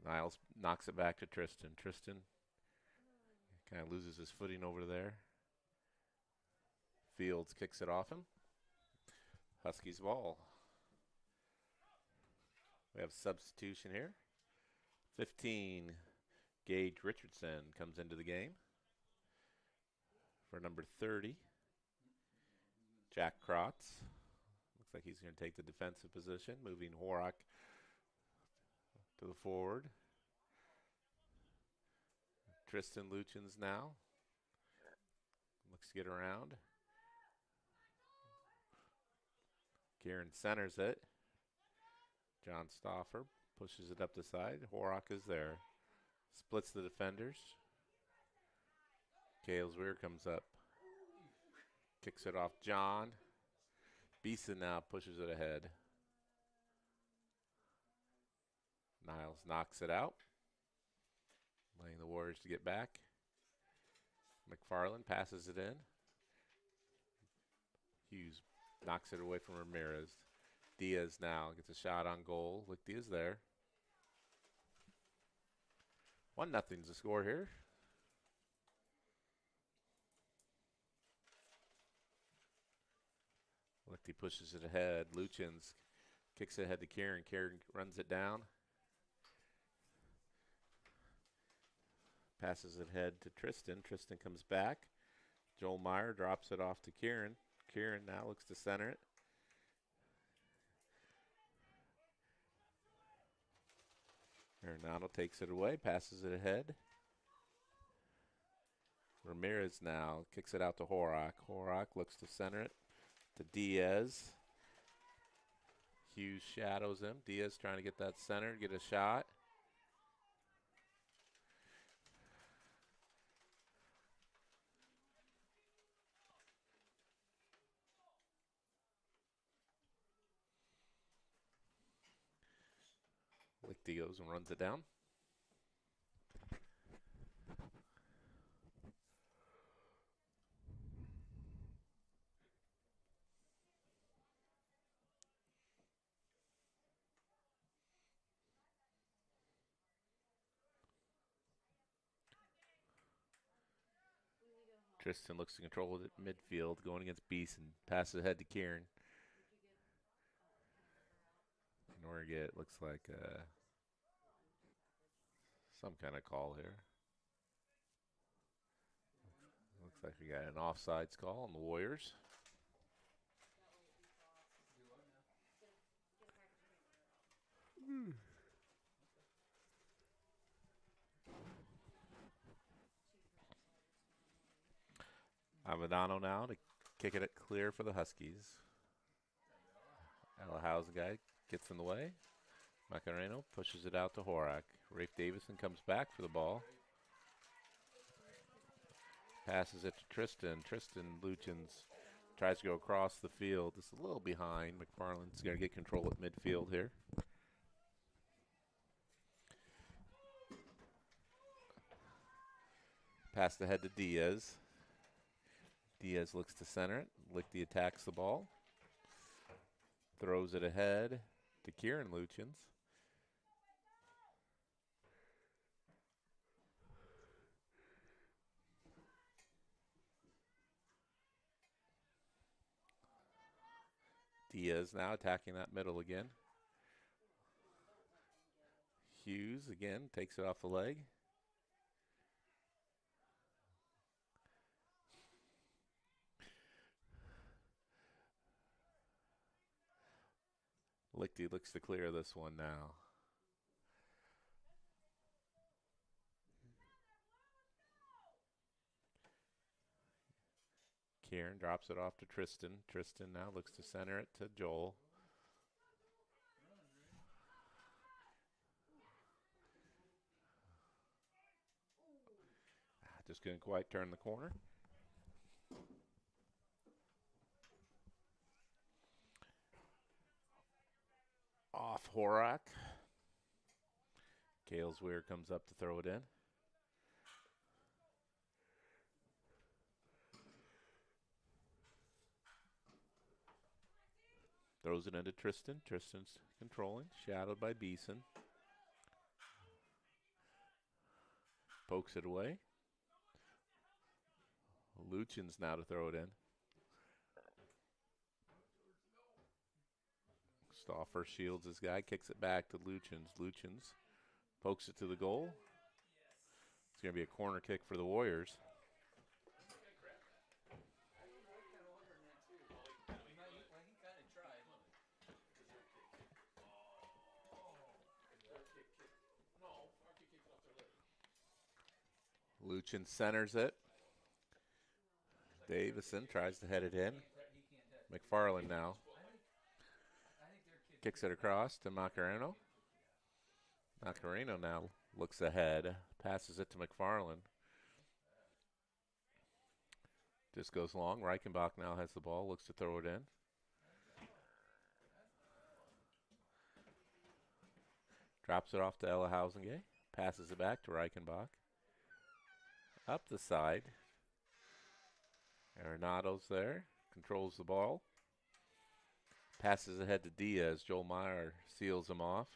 Niles knocks it back to Tristan. Tristan kind of loses his footing over there. Fields kicks it off him. Huskies ball. We have substitution here. 15, Gage Richardson comes into the game. For number 30, Jack Krotz. Looks like he's going to take the defensive position, moving Horak to the forward. Tristan Luchins now. Looks to get around. Kieran centers it. John Stauffer pushes it up the side. Horak is there. Splits the defenders. Kalesweir comes up. Kicks it off John. Beeson now pushes it ahead. Niles knocks it out. Letting the Warriors to get back. McFarland passes it in. Hughes knocks it away from Ramirez. Diaz now gets a shot on goal. Look, Diaz there. 1-0 the score here. Lichty pushes it ahead. Luchins kicks it ahead to Kieran. Kieran runs it down. Passes it ahead to Tristan. Tristan comes back. Joel Meyer drops it off to Kieran. Kieran now looks to center it. Arenado takes it away, passes it ahead. Ramirez now kicks it out to Horak. Horak looks to center it to Diaz. Hughes shadows him. Diaz trying to get that center, get a shot. Lichty goes and runs it down. Tristan looks to control it at midfield, going against Beeson. Passes ahead to Kieran. Norgate looks like some kind of call here. Looks like we got an offsides call on the Warriors. Avedano now to kick it clear for the Huskies. Alahau's guy gets in the way. Macareno pushes it out to Horak. Rafe Davison comes back for the ball. Passes it to Tristan. Tristan Luchins tries to go across the field. It's a little behind. McFarland's going to get control at midfield here. Pass ahead to Diaz. Diaz looks to center it. Lichty attacks the ball. Throws it ahead to Kieran Luchins. Diaz now attacking that middle again. Hughes again takes it off the leg. Lichty looks to clear this one now. Kieran drops it off to Tristan. Tristan now looks to center it to Joel. Just couldn't quite turn the corner. Off Horak. Kale's Weir comes up to throw it in. Throws it into Tristan. Tristan's controlling, shadowed by Beeson. Pokes it away. Luchin's now to throw it in. Stauffer shields his guy, kicks it back to Luchin's. Luchin's pokes it to the goal. It's going to be a corner kick for the Warriors. Luchin centers it. Davison tries to head it in. McFarland now kicks it across to Macareno. Macareno now looks ahead, passes it to McFarland. Just goes long. Reichenbach now has the ball, looks to throw it in. Drops it off to Ella Hausengay. Passes it back to Reichenbach. Up the side. Arenado's there. Controls the ball. Passes ahead to Diaz. Joel Meyer seals him off.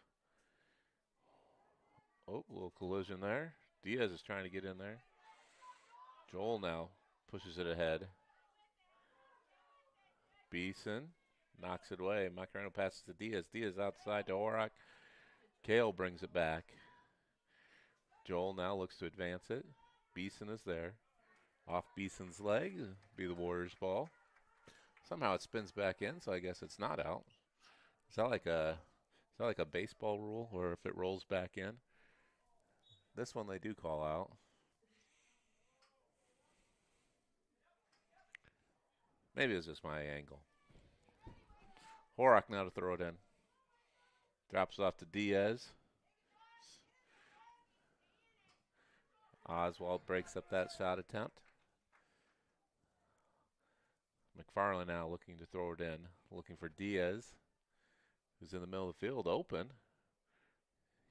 Oh, a little collision there. Diaz is trying to get in there. Joel now pushes it ahead. Beeson knocks it away. Macareno passes to Diaz. Diaz outside to Horak. Kale brings it back. Joel now looks to advance it. Beeson is there. Off Beeson's leg. Be the Warriors' ball. Somehow it spins back in, so I guess it's not out. Is that like a baseball rule, or if it rolls back in? This one they do call out. Maybe it's just my angle. Horak now to throw it in. Drops it off to Diaz. Oswald breaks up that shot attempt. McFarland now looking to throw it in. Looking for Diaz, who's in the middle of the field, open.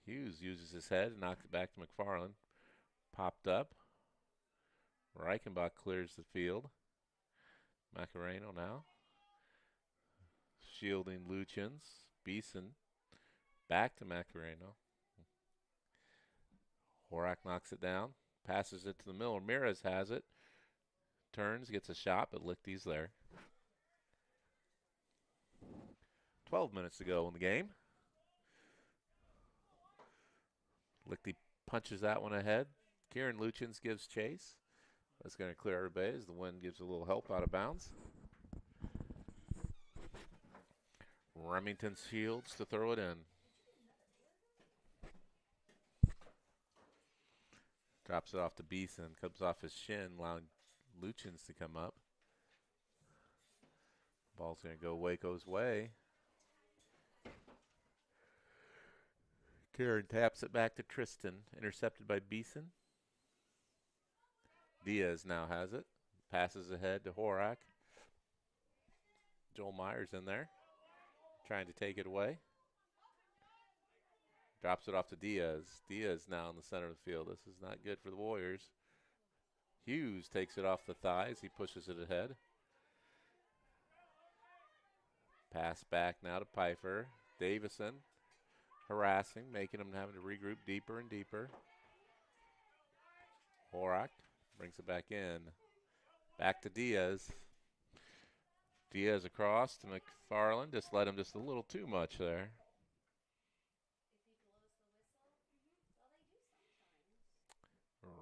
Hughes uses his head and knocks it back to McFarland. Popped up. Reichenbach clears the field. Macareno now. Shielding Luchins. Beeson. Back to Macareno. Horak knocks it down. Passes it to the middle. Ramirez has it. Turns, gets a shot, but Lichty's there. 12 minutes to go in the game. Lichty punches that one ahead. Kieran Luchins gives chase. That's going to clear everybody as the wind gives a little help out of bounds. Remington shields to throw it in. Drops it off to Beeson. Comes off his shin, allowing Luchins to come up. Ball's going to go WACO's way. Kieran taps it back to Tristan. Intercepted by Beeson. Diaz now has it. Passes ahead to Horak. Joel Myers in there. Trying to take it away. Drops it off to Diaz. Diaz now in the center of the field. This is not good for the Warriors. Hughes takes it off the thighs. He pushes it ahead. Pass back now to Pfeiffer. Davison harassing, making him having to regroup deeper and deeper. Horak brings it back in. Back to Diaz. Diaz across to McFarland. Just led him just a little too much there.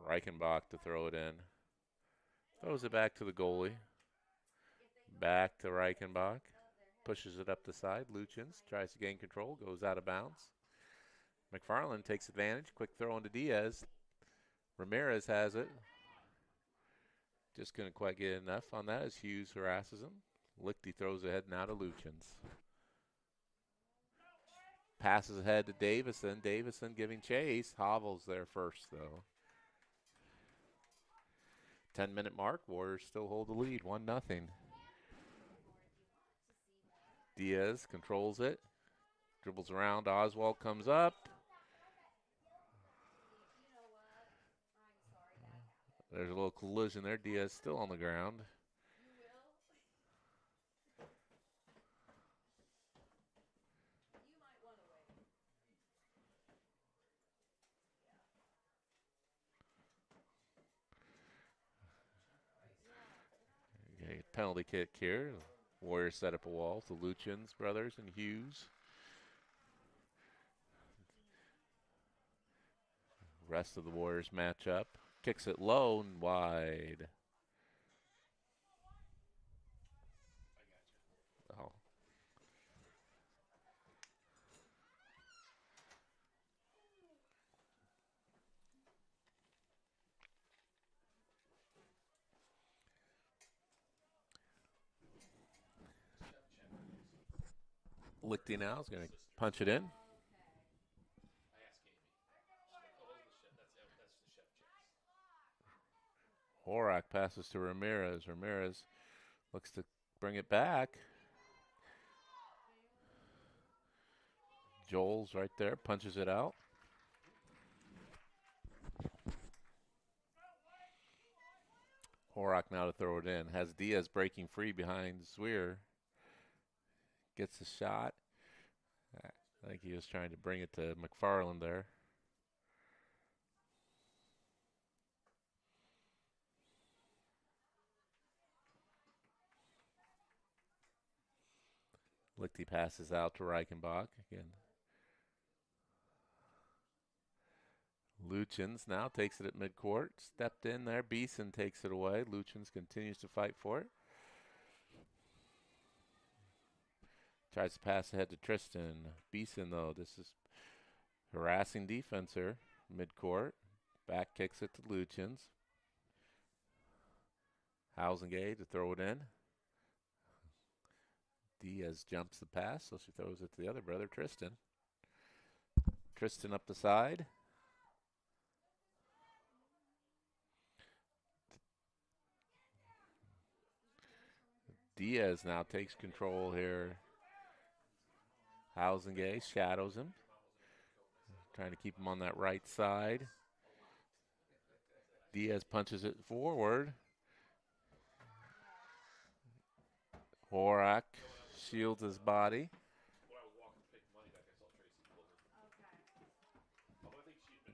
Reichenbach to throw it in. Throws it back to the goalie. Back to Reichenbach. pushes it up the side. Luchins tries to gain control, goes out of bounds. McFarland takes advantage. Quick throw into Diaz. Ramirez has it. Just couldn't quite get enough on that as Hughes harasses him. Lichty throws ahead now to Luchins. Passes ahead to Davison. Davison giving chase. Hovels there first, though. 10-minute mark. Warriors still hold the lead, 1-0. Diaz controls it. Dribbles around. Oswald comes up. There's a little collision there. Diaz still on the ground. Okay, penalty kick here. Warriors set up a wall. The Luchins brothers and Hughes. Rest of the Warriors match up. Kicks it low and wide. Oh. Lichty now is going to punch it in. Horak passes to Ramirez. Ramirez looks to bring it back. Joel's right there, punches it out. Horak now to throw it in. Has Diaz breaking free behind Zwier. Gets a shot. I think he was trying to bring it to McFarland there. Lichty passes out to Reichenbach again. Luchins now takes it at midcourt. Stepped in there. Beeson takes it away. Luchins continues to fight for it. Tries to pass ahead to Tristan. Beeson, though, this is harassing defense here. Midcourt. Back kicks it to Luchins. Housengate to throw it in. Diaz jumps the pass, so she throws it to the other brother, Tristan. Tristan up the side. Diaz now takes control here. Housengate shadows him. Trying to keep him on that right side. Diaz punches it forward. Horak shields his body.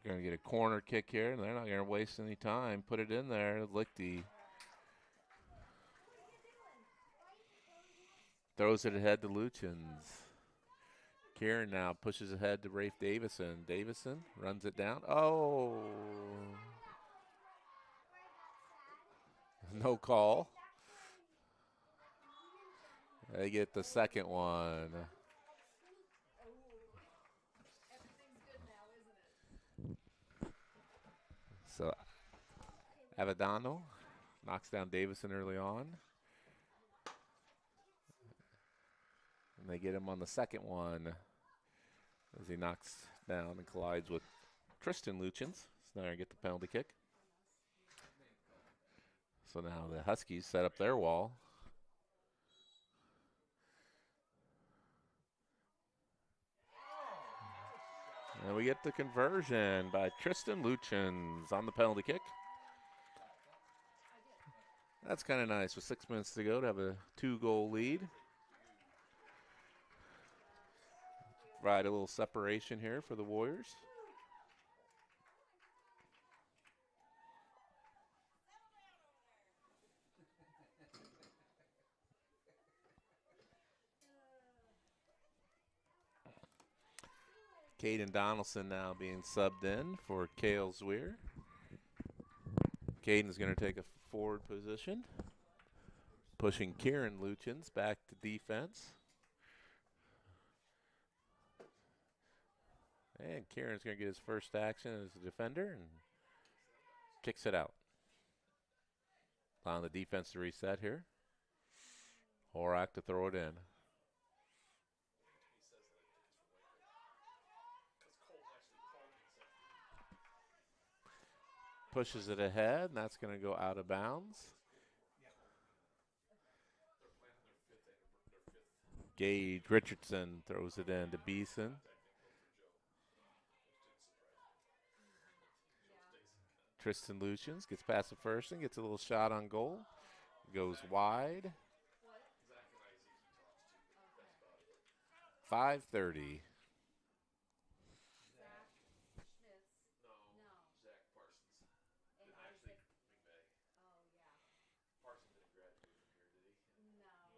Going to get a corner kick here, and they're not going to waste any time. Put it in there. Lichty throws it ahead to Luchins. Kieran now pushes ahead to Rafe Davison. Davison runs it down. Oh! No call. They get the second one. So Avadano knocks down Davison early on. And they get him on the second one as he knocks down and collides with Tristan Luchins. So now I get the penalty kick. So now the Huskies set up their wall. And we get the conversion by Tristan Luchins on the penalty kick. That's kind of nice with 6 minutes to go to have a 2-goal lead. Provide a little separation here for the Warriors. Caden Donaldson now being subbed in for Cale Zwier. Caden's going to take a forward position, pushing Kieran Luchins back to defense. And Kieran's going to get his first action as a defender and kicks it out. Allowing the defense to reset here. Horak to throw it in. Pushes it ahead, and that's going to go out of bounds. Gage Richardson throws it in to Beeson. Tristan Lucians gets past the first and gets a little shot on goal. Goes wide. 5:30.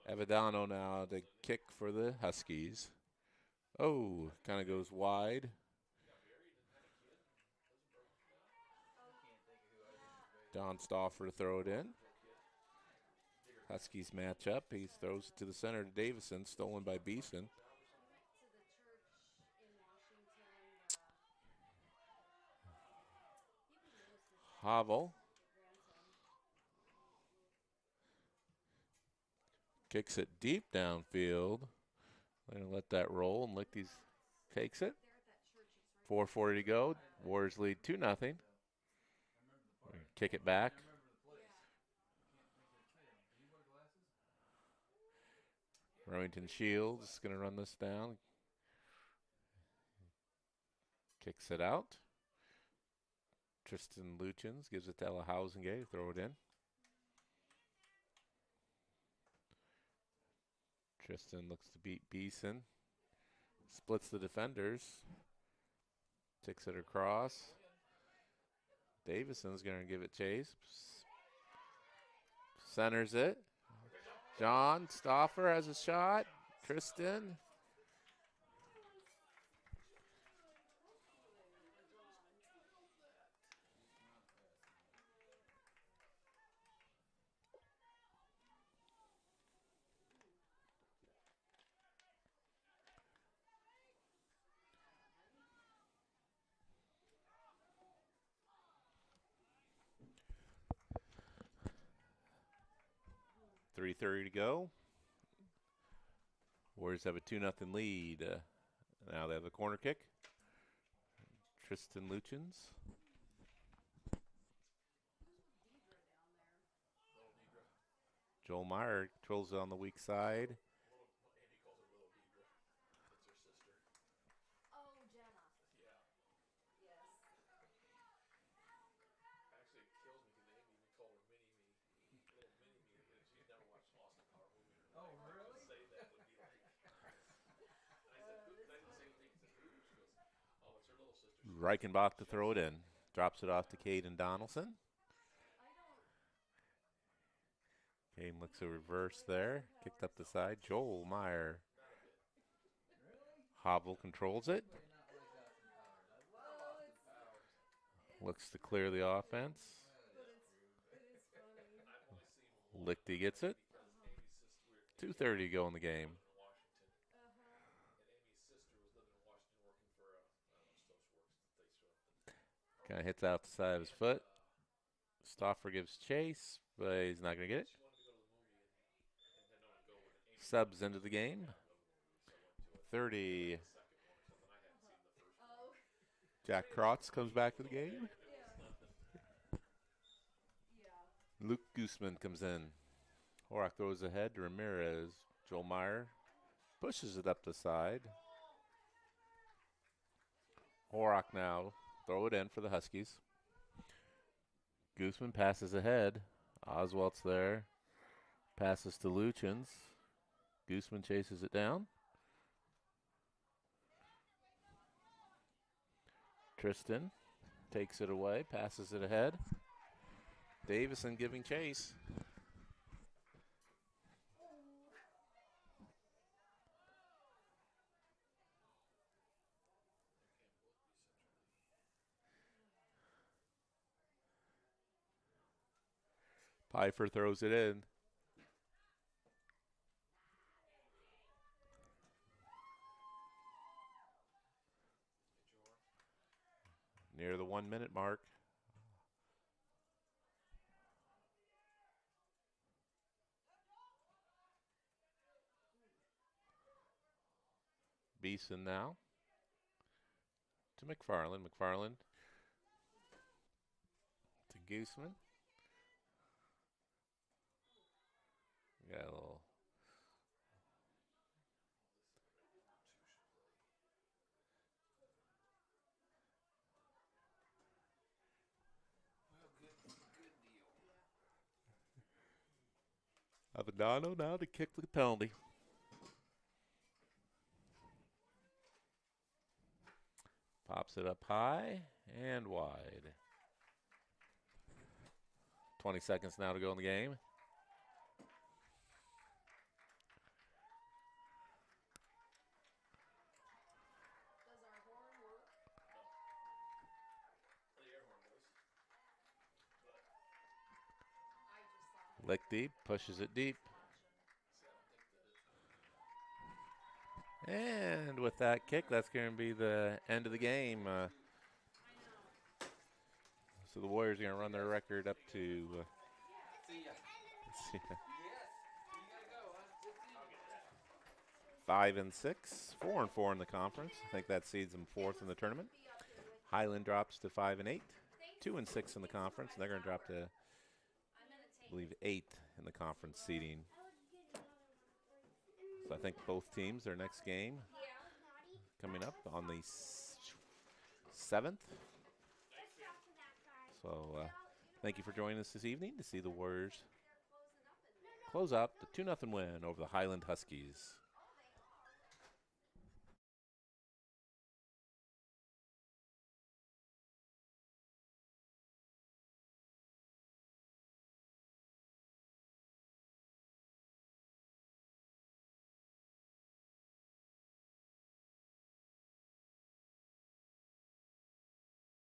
Avedano now to kick for the Huskies. Oh, kind of goes wide. Don Stauffer to throw it in. Huskies match up. He throws it to the center to Davison, stolen by Beeson. Havel kicks it deep downfield. They're going to let that roll, and Lichty's takes it. 4:40 to go. Warriors lead 2-0. Kick it back. Remington Shields is going to run this down. Kicks it out. Tristan Luchins gives it to Ella Hausengay to throw it in. Tristan looks to beat Beeson. Splits the defenders. Takes it across. Davison's going to give it chase. Centers it. John Stauffer has a shot. Tristan. .3:30 to go. Warriors have a 2-0 lead. Now they have a corner kick. Tristan Luchins. Joel Meyer controls it on the weak side. Reichenbach to throw it in. Drops it off to Caden Donaldson. Caden looks a reverse there. Kicked up the side. Joel Meyer. Havel controls it. Looks to clear the offense. Lichty gets it. 2:30 to go in the game. Kind of hits out the side of his foot. Stauffer gives chase, but he's not going to get it. Subs into the game. 30. Jack Krotz comes back to the game. Luke Gooseman comes in. Horak throws ahead to Ramirez. Joel Meyer pushes it up the side. Horak now throw it in for the Huskies. Gooseman passes ahead. Oswald's there. Passes to Luchins. Gooseman chases it down. Tristan takes it away, passes it ahead. Davison giving chase. Pfeiffer throws it in. 1 minute mark. Beeson now to McFarland. McFarland to Gooseman. Got a little Avedano now to kick the penalty. Pops it up high and wide. 20 seconds now to go in the game. Lick deep, pushes it deep. And with that kick, that's going to be the end of the game. So the Warriors are going to run their record up to 5-6, 4-4 in the conference. I think that seeds them fourth in the tournament. Highland drops to 5-8, 2-6 in the conference, and they're going to drop to, I believe, 8th in the conference seeding. So I think both teams, their next game coming up on the 7th. So thank you for joining us this evening to see the Warriors close out the 2-0 win over the Highland Huskies.